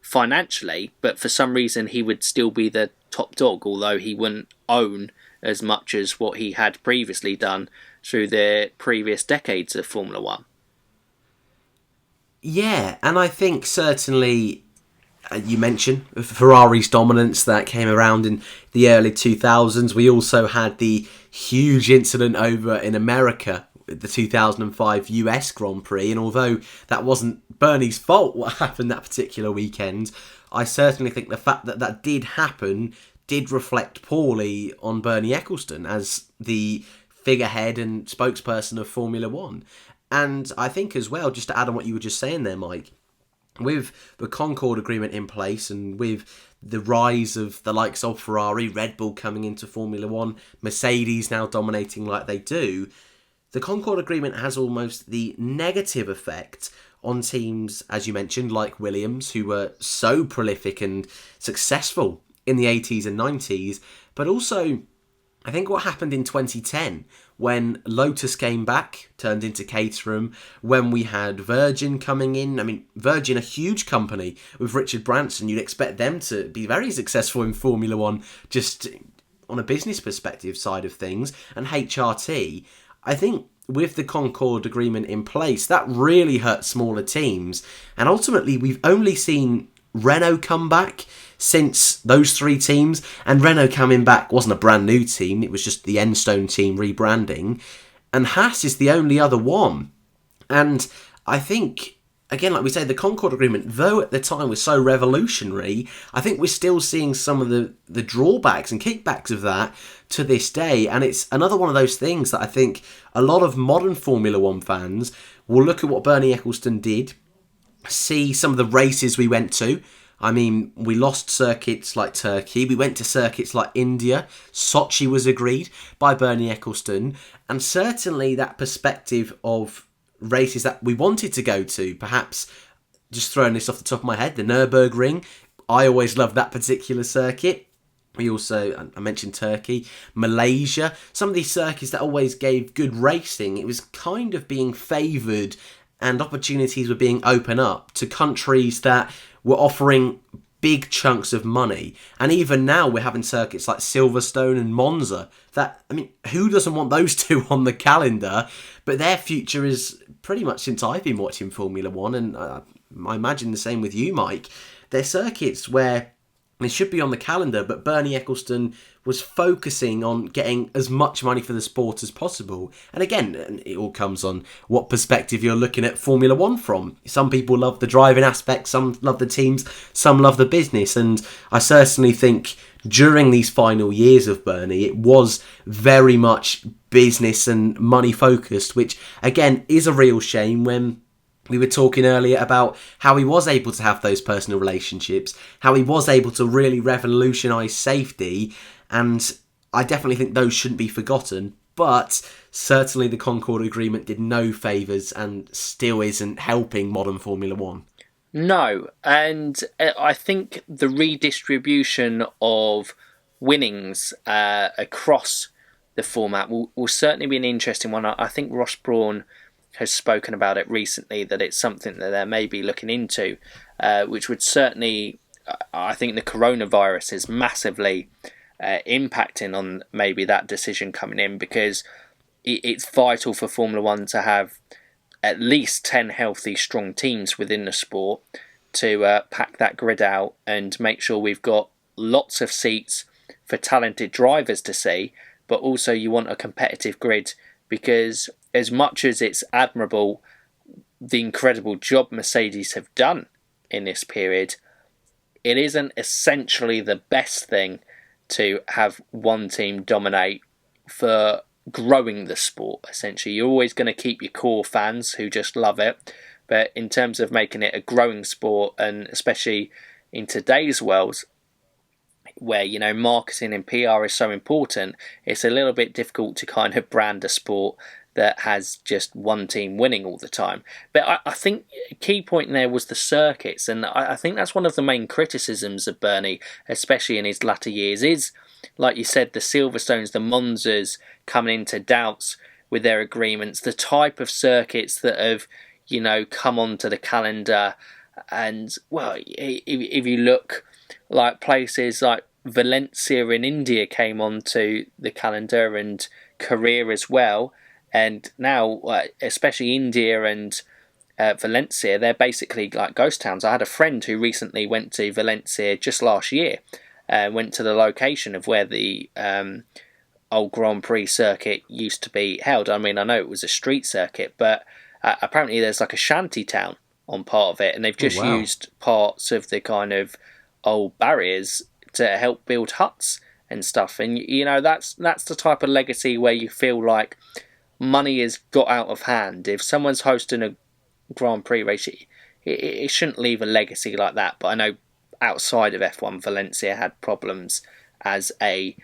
financially, but for some reason he would still be the top dog, although he wouldn't own as much as what he had previously done through the previous decades of Formula One. Yeah, and I think certainly you mentioned Ferrari's dominance that came around in the early 2000s. We also had the huge incident over in America, the 2005 US Grand Prix, and although that wasn't Bernie's fault what happened that particular weekend, I certainly think the fact that that did happen did reflect poorly on Bernie Ecclestone as the figurehead and spokesperson of Formula One. And I think as well, just to add on what you were just saying there, Mike, with the Concorde agreement in place and with the rise of the likes of Ferrari, Red Bull coming into Formula One, Mercedes now dominating like they do, the Concorde agreement has almost the negative effect on teams, as you mentioned, like Williams, who were so prolific and successful in the 80s and 90s, but also I think what happened in 2010 when Lotus came back, turned into Caterham, when we had Virgin coming in. I mean, Virgin, a huge company with Richard Branson. You'd expect them to be very successful in Formula One, just on a business perspective side of things. And HRT, I think with the Concorde agreement in place, that really hurt smaller teams. And ultimately, we've only seen Renault come back since those three teams, and Renault coming back wasn't a brand new team, it was just the Enstone team rebranding, and Haas is the only other one. And I think, again, like we say, the Concorde agreement, though at the time was so revolutionary, I think we're still seeing some of the drawbacks and kickbacks of that to this day. And it's another one of those things that I think a lot of modern Formula One fans will look at what Bernie Ecclestone did, see some of the races we went to. I mean, we lost circuits like Turkey. We went to circuits like India. Sochi was agreed by Bernie Ecclestone. And certainly that perspective of races that we wanted to go to, perhaps just throwing this off the top of my head, the Nürburgring. I always loved that particular circuit. We also, I mentioned Turkey, Malaysia. Some of these circuits that always gave good racing, it was kind of being favoured and opportunities were being opened up to countries that were offering big chunks of money. And even now we're having circuits like Silverstone and Monza that, I mean, who doesn't want those two on the calendar? But their future is pretty much since I've been watching Formula One, and I imagine the same with you, Mike. They're circuits where they should be on the calendar, but Bernie Ecclestone was focusing on getting as much money for the sport as possible. And again, it all comes on what perspective you're looking at Formula One from. Some people love the driving aspect, some love the teams, some love the business. And I certainly think during these final years of Bernie, it was very much business and money focused, which again is a real shame when we were talking earlier about how he was able to have those personal relationships, how he was able to really revolutionise safety, and I definitely think those shouldn't be forgotten. But certainly the Concorde agreement did no favours and still isn't helping modern Formula One. No, and I think the redistribution of winnings across the format will certainly be an interesting one. I think Ross Brawn has spoken about it recently, that it's something that they may be looking into, which would certainly, I think the coronavirus is massively impacting on maybe that decision coming in, because it's vital for Formula One to have at least 10 healthy, strong teams within the sport to pack that grid out and make sure we've got lots of seats for talented drivers to see, but also you want a competitive grid, because as much as it's admirable the incredible job Mercedes have done in this period, it isn't essentially the best thing to have one team dominate for growing the sport. Essentially, you're always going to keep your core fans who just love it, but in terms of making it a growing sport, and especially in today's world where, you know, marketing and PR is so important, it's a little bit difficult to kind of brand a sport that has just one team winning all the time. But I think a key point there was the circuits, and I think that's one of the main criticisms of Bernie, especially in his latter years, is, like you said, the Silverstones, the Monzas coming into doubts with their agreements, the type of circuits that have, you know, come onto the calendar. And, well, if you look, like places like Valencia in India came onto the calendar, and Korea as well. And now, especially India and Valencia, they're basically like ghost towns. I had a friend who recently went to Valencia just last year, went to the location of where the old Grand Prix circuit used to be held. I mean, I know it was a street circuit, but apparently there's like a shanty town on part of it, and they've just used parts of the kind of old barriers to help build huts and stuff. And, you know, that's the type of legacy where you feel like money has got out of hand. If someone's hosting a Grand Prix race, it shouldn't leave a legacy like that. But I know outside of F1, Valencia had problems as a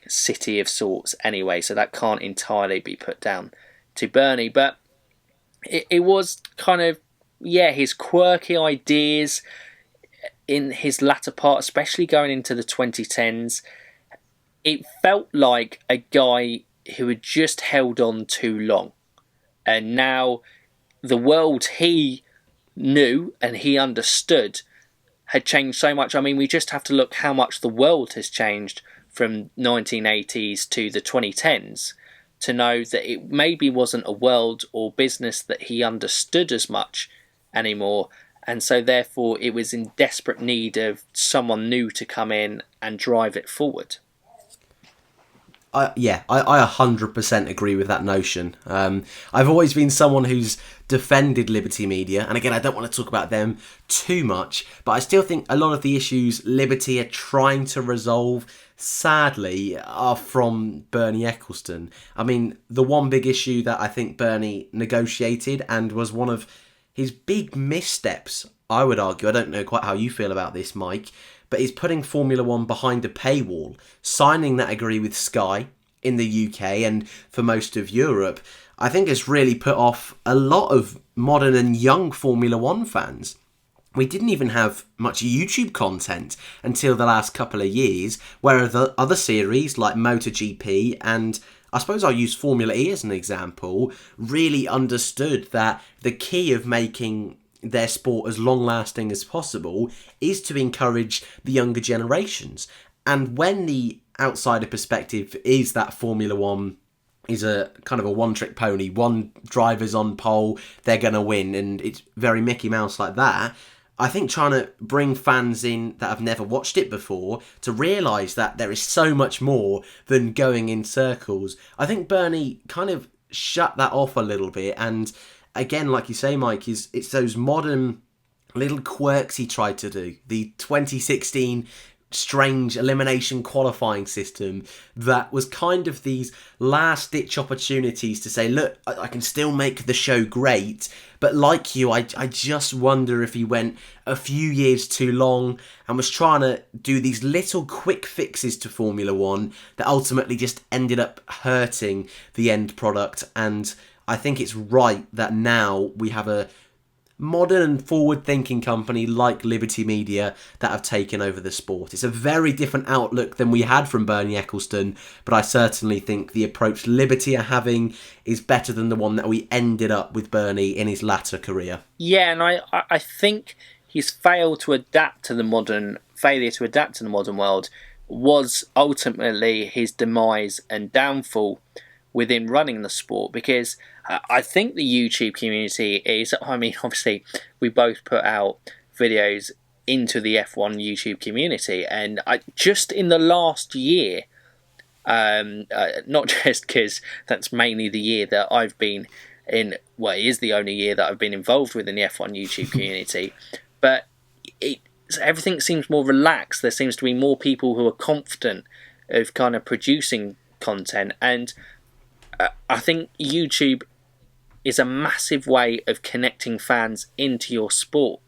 city of sorts anyway, so that can't entirely be put down to Bernie. But it was kind of, yeah, his quirky ideas in his latter part, especially going into the 2010s, it felt like a guy who had just held on too long. And now the world he knew and he understood had changed so much. I mean, we just have to look how much the world has changed from 1980s to the 2010s to know that it maybe wasn't a world or business that he understood as much anymore. And so therefore it was in desperate need of someone new to come in and drive it forward. I 100% agree with that notion. I've always been someone who's defended Liberty Media, and again, I don't want to talk about them too much, but I still think a lot of the issues Liberty are trying to resolve, sadly, are from Bernie Ecclestone. I mean, the one big issue that I think Bernie negotiated and was one of his big missteps, I would argue, I don't know quite how you feel about this, Mike, but he's putting Formula One behind a paywall, signing that agree with Sky in the UK and for most of Europe. I think it's really put off a lot of modern and young Formula One fans. We didn't even have much YouTube content until the last couple of years, whereas the other series like MotoGP and I suppose I'll use Formula E as an example, really understood that the key of making their sport as long-lasting as possible is to encourage the younger generations. And when the outsider perspective is that Formula One is a kind of a one-trick pony, one driver's on pole, they're going to win, and it's very Mickey Mouse like that, I think trying to bring fans in that have never watched it before to realise that there is so much more than going in circles. I think Bernie kind of shut that off a little bit, and again, like you say, Mike, it's those modern little quirks he tried to do. The 2016 strange elimination qualifying system that was kind of these last-ditch opportunities to say, look, I can still make the show great, but like you, I just wonder if he went a few years too long and was trying to do these little quick fixes to Formula One that ultimately just ended up hurting the end product. And I think it's right that now we have a modern and forward-thinking company like Liberty Media that have taken over the sport. It's a very different outlook than we had from Bernie Ecclestone, but I certainly think the approach Liberty are having is better than the one that we ended up with Bernie in his latter career. Yeah, and I think his failure to adapt to the modern world was ultimately his demise and downfall within running the sport, because I think the YouTube community is, I mean, obviously we both put out videos into the F1 YouTube community, and just in the last year, not just because that's mainly the year that I've been in, well, it is the only year that I've been involved within the F1 YouTube community, but everything seems more relaxed. There seems to be more people who are confident of kind of producing content, and I think YouTube is a massive way of connecting fans into your sport.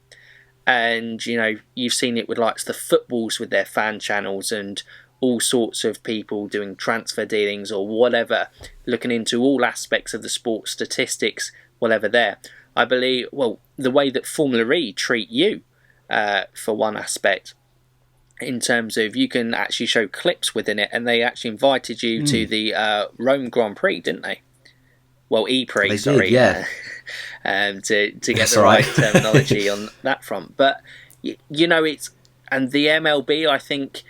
And you've seen it with the footballs with their fan channels, and all sorts of people doing transfer dealings or whatever, looking into all aspects of the sport, statistics, whatever there. I believe, well, the way that Formula E treat you, for one aspect, in terms of you can actually show clips within it, and they actually invited you to the Rome Grand Prix, didn't they? Well, E-Prix, they sorry. Did, yeah. To get the right terminology on that front. But, it's... And the MLB, I think,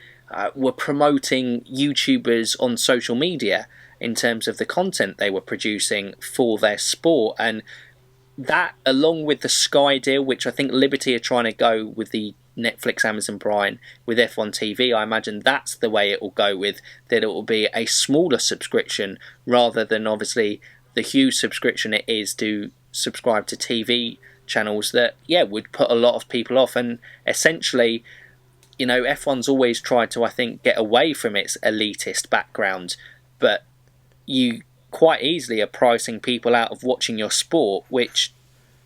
were promoting YouTubers on social media in terms of the content they were producing for their sport. And that, along with the Sky deal, which I think Liberty are trying to go with the Netflix, Amazon Prime, with F1 TV, I imagine that's the way it will go with, that it will be a smaller subscription rather than obviously the huge subscription it is to subscribe to TV channels that, would put a lot of people off. And essentially, F1's always tried to, I think, get away from its elitist background, but you quite easily are pricing people out of watching your sport, which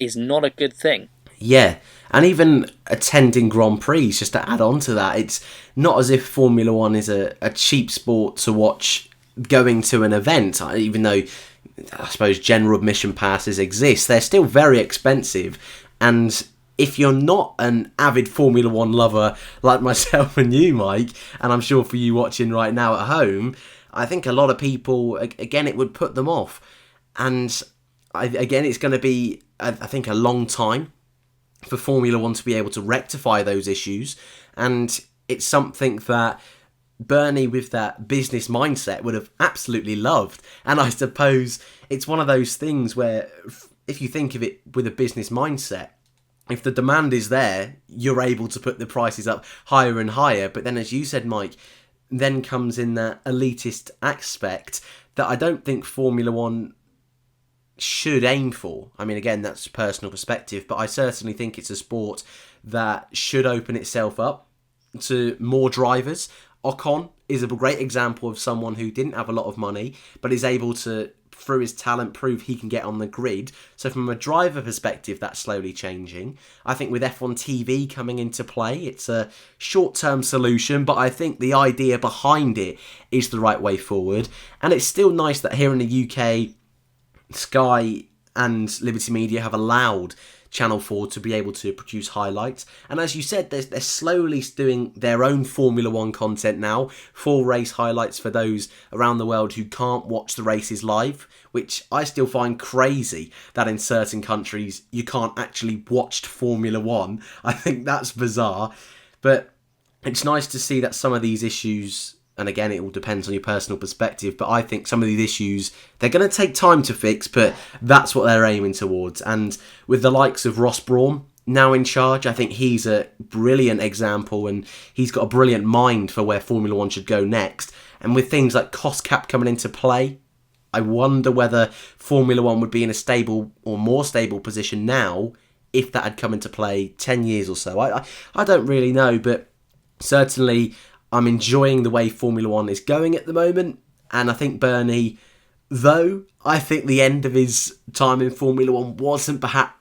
is not a good thing. Yeah, and even attending Grand Prix, just to add on to that, it's not as if Formula One is a cheap sport to watch going to an event, even though I suppose general admission passes exist. They're still very expensive, and if you're not an avid Formula One lover like myself and you, Mike, and I'm sure for you watching right now at home, I think a lot of people, again, it would put them off. And again, it's going to be, I think, a long time for Formula One to be able to rectify those issues. And it's something that Bernie, with that business mindset, would have absolutely loved. And I suppose it's one of those things where, if you think of it with a business mindset, if the demand is there, you're able to put the prices up higher and higher. But then, as you said, Mike, then comes in that elitist aspect that I don't think Formula One should aim for. I mean, again, that's personal perspective, but I certainly think it's a sport that should open itself up to more drivers. Ocon is a great example of someone who didn't have a lot of money, but is able to, through his talent, prove he can get on the grid. So from a driver perspective, that's slowly changing. I think with F1 TV coming into play, it's a short-term solution, but I think the idea behind it is the right way forward. And it's still nice that here in the UK, Sky and Liberty Media have allowed Channel 4 to be able to produce highlights. And as you said, they're slowly doing their own Formula 1 content now, full race highlights for those around the world who can't watch the races live, which I still find crazy that in certain countries you can't actually watch Formula 1. I think that's bizarre. But it's nice to see that some of these issues, and again, it all depends on your personal perspective, but I think some of these issues, they're going to take time to fix, but that's what they're aiming towards. And with the likes of Ross Brawn now in charge, I think he's a brilliant example, and he's got a brilliant mind for where Formula One should go next. And with things like cost cap coming into play, I wonder whether Formula One would be in a stable or more stable position now if that had come into play 10 years or so. I don't really know, but certainly I'm enjoying the way Formula One is going at the moment. And I think Bernie, though I think the end of his time in Formula One wasn't perhaps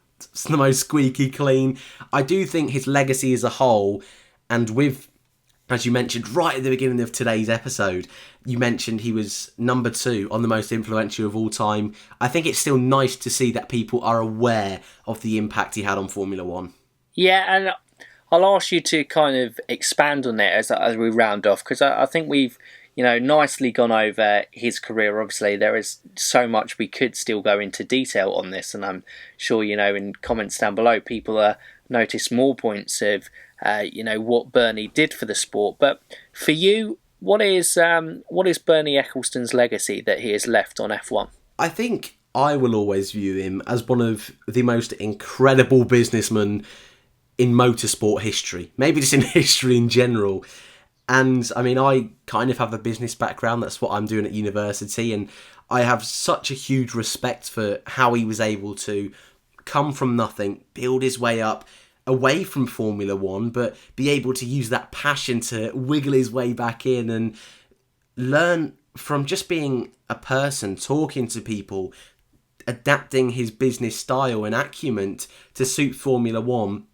the most squeaky clean, I do think his legacy as a whole, and with, as you mentioned right at the beginning of today's episode, you mentioned he was number 2 on the most influential of all time. I think it's still nice to see that people are aware of the impact he had on Formula One. Yeah, and I'll ask you to kind of expand on it as we round off, because I think we've, nicely gone over his career. Obviously, there is so much we could still go into detail on this, and I'm sure, in comments down below, people notice more points of, what Bernie did for the sport. But for you, What is Bernie Ecclestone's legacy that he has left on F1? I think I will always view him as one of the most incredible businessmen in motorsport history, maybe just in history in general. And I mean, I kind of have a business background. That's what I'm doing at university. And I have such a huge respect for how he was able to come from nothing, build his way up away from Formula One, but be able to use that passion to wiggle his way back in and learn from just being a person, talking to people, adapting his business style and acumen to suit Formula One,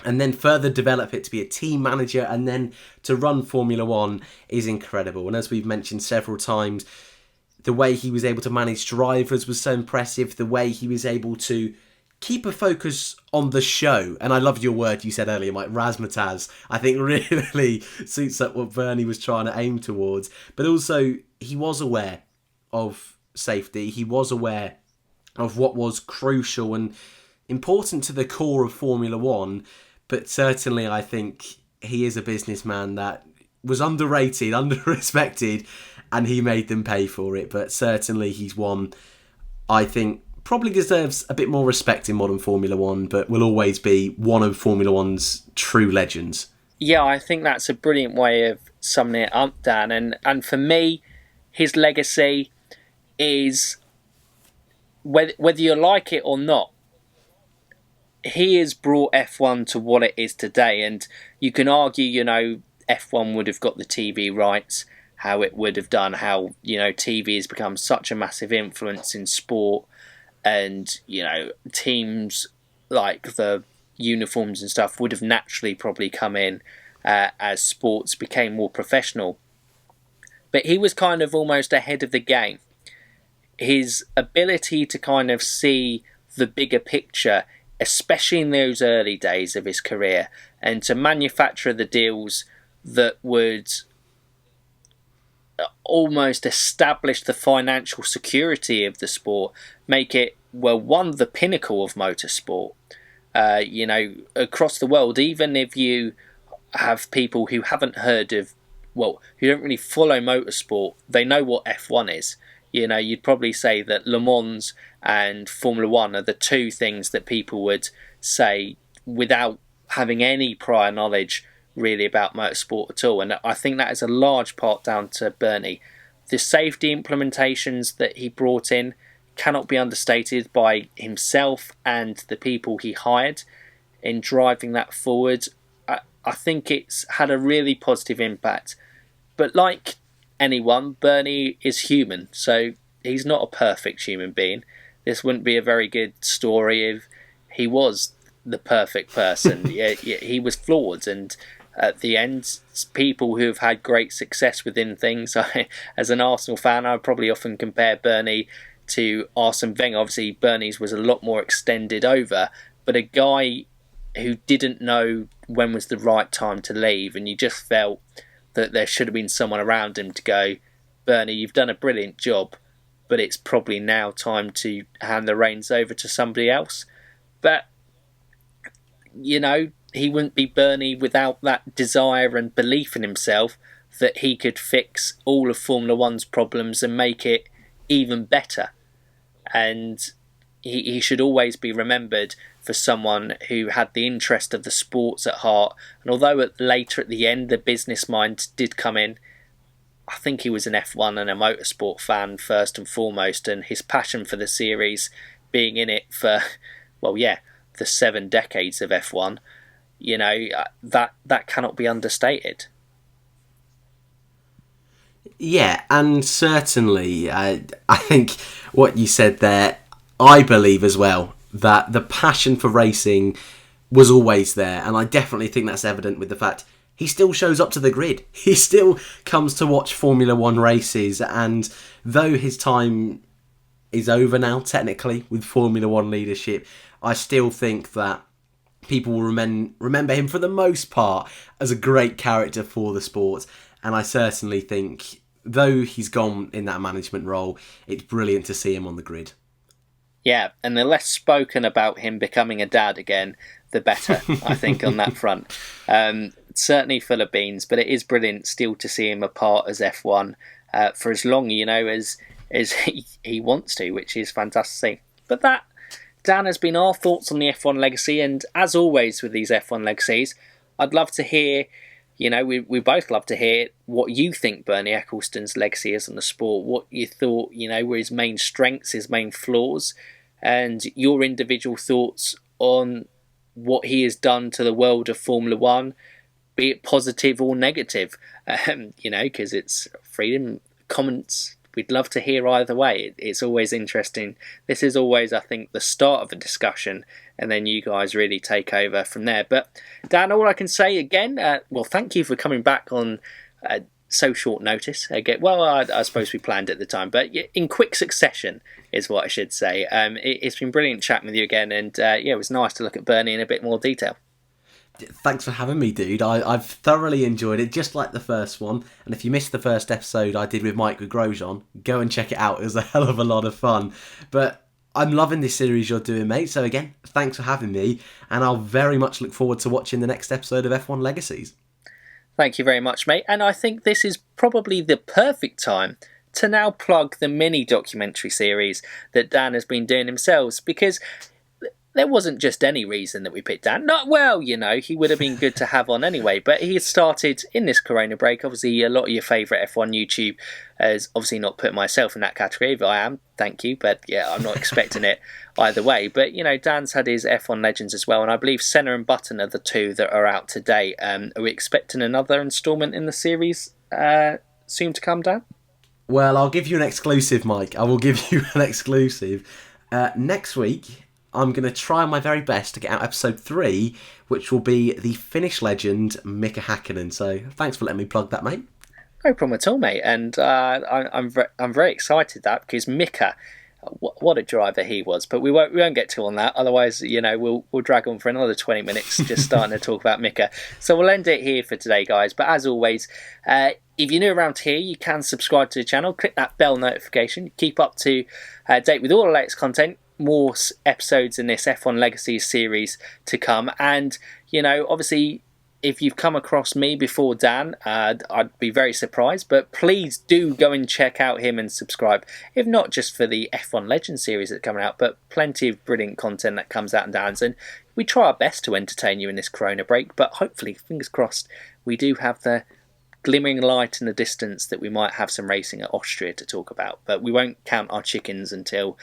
and then further develop it to be a team manager and then to run Formula One is incredible. And as we've mentioned several times, the way he was able to manage drivers was so impressive. The way he was able to keep a focus on the show. And I loved your word you said earlier, Mike, razzmatazz. I think really suits up what Bernie was trying to aim towards. But also, he was aware of safety. He was aware of what was crucial and important to the core of Formula One. But certainly, I think he is a businessman that was underrated, under-respected, and he made them pay for it. But certainly, he's one, I think, probably deserves a bit more respect in modern Formula One, but will always be one of Formula One's true legends. Yeah, I think that's a brilliant way of summing it up, Dan. And for me, his legacy is, whether you like it or not, he has brought F1 to what it is today. And you can argue, F1 would have got the TV rights, how it would have done, how, TV has become such a massive influence in sport. And, teams like the uniforms and stuff would have naturally probably come in as sports became more professional. But he was kind of almost ahead of the game. His ability to kind of see the bigger picture, especially in those early days of his career, and to manufacture the deals that would almost establish the financial security of the sport, make it, the pinnacle of motorsport. Across the world, even if you have people who haven't heard of, who don't really follow motorsport, they know what F1 is. You'd probably say that Le Mans and Formula One are the two things that people would say without having any prior knowledge really about motorsport at all. And I think that is a large part down to Bernie. The safety implementations that he brought in cannot be understated by himself and the people he hired in driving that forward. I think it's had a really positive impact. But like anyone, Bernie is human, so he's not a perfect human being. This wouldn't be a very good story if he was the perfect person. He was flawed, and at the end, people who have had great success within things, as an Arsenal fan, I probably often compare Bernie to Arsene Wenger. Obviously, Bernie's was a lot more extended over, but a guy who didn't know when was the right time to leave, and you just felt that there should have been someone around him to go, Bernie, you've done a brilliant job, but it's probably now time to hand the reins over to somebody else. But, he wouldn't be Bernie without that desire and belief in himself that he could fix all of Formula One's problems and make it even better. And he should always be remembered for someone who had the interest of the sports at heart. And although later at the end the business mind did come in, I think he was an F1 and a motorsport fan first and foremost, and his passion for the series, being in it for, the 7 decades of F1, that cannot be understated. Yeah, and certainly, I think what you said there, I believe as well, that the passion for racing was always there, and I definitely think that's evident with the fact he still shows up to the grid. He still comes to watch Formula One races, and though his time is over now, technically, with Formula One leadership, I still think that people will remember him for the most part as a great character for the sport, and I certainly think, though he's gone in that management role, it's brilliant to see him on the grid. Yeah, and the less spoken about him becoming a dad again, the better, I think, on that front. certainly full of beans, but it is brilliant still to see him apart as F1 for as long, as he wants to, which is fantastic. But that, Dan, has been our thoughts on the F1 Legacy, and as always with these F1 Legacies, I'd love to hear, we both love to hear what you think Bernie Ecclestone's legacy is on the sport, what you thought, were his main strengths, his main flaws, and your individual thoughts on what he has done to the world of Formula One, be it positive or negative, because it's freedom comments. We'd love to hear either way. It's always interesting. This is always, I think, the start of a discussion, and then you guys really take over from there. But Dan, all I can say again, thank you for coming back on so short notice. Again, I suppose we planned at the time, but in quick succession is what I should say. It's been brilliant chatting with you again, and it was nice to look at Bernie in a bit more detail. Thanks for having me, dude. I've thoroughly enjoyed it, just like the first one. And if you missed the first episode I did with Mike with Grosjean, go and check it out. It was a hell of a lot of fun. But I'm loving this series you're doing, mate. So again, thanks for having me. And I'll very much look forward to watching the next episode of F1 Legacies. Thank you very much, mate. And I think this is probably the perfect time to now plug the mini documentary series that Dan has been doing himself, because there wasn't just any reason that we picked Dan. He would have been good to have on anyway, but he started in this Corona break. Obviously, a lot of your favourite F1 YouTube has obviously not put myself in that category, if I am, thank you, but I'm not expecting it either way. But, Dan's had his F1 Legends as well, and I believe Senna and Button are the two that are out today. Are we expecting another instalment in the series soon to come, Dan? Well, I'll give you an exclusive, Mike. I will give you an exclusive. Next week, I'm going to try my very best to get out episode 3, which will be the Finnish legend Mika Häkkinen. So thanks for letting me plug that, mate. No problem at all, mate. And I'm very excited because Mika, what a driver he was. But we won't get to on that. Otherwise, we'll drag on for another 20 minutes just starting to talk about Mika. So we'll end it here for today, guys. But as always, if you're new around here, you can subscribe to the channel. Click that bell notification. Keep up to date with all the latest content. More episodes in this F1 Legacies series to come, and obviously if you've come across me before Dan, I'd be very surprised, but please do go and check out him and subscribe, if not just for the F1 Legends series that's coming out, but plenty of brilliant content that comes out in Dan's, and we try our best to entertain you in this Corona break, but hopefully, fingers crossed, we do have the glimmering light in the distance that we might have some racing at Austria to talk about, but we won't count our chickens until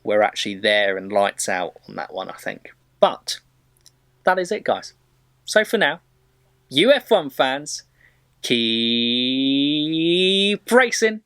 we're actually there and lights out on that one, I think. But that is it, guys. So for now, you F1 fans, keep racing.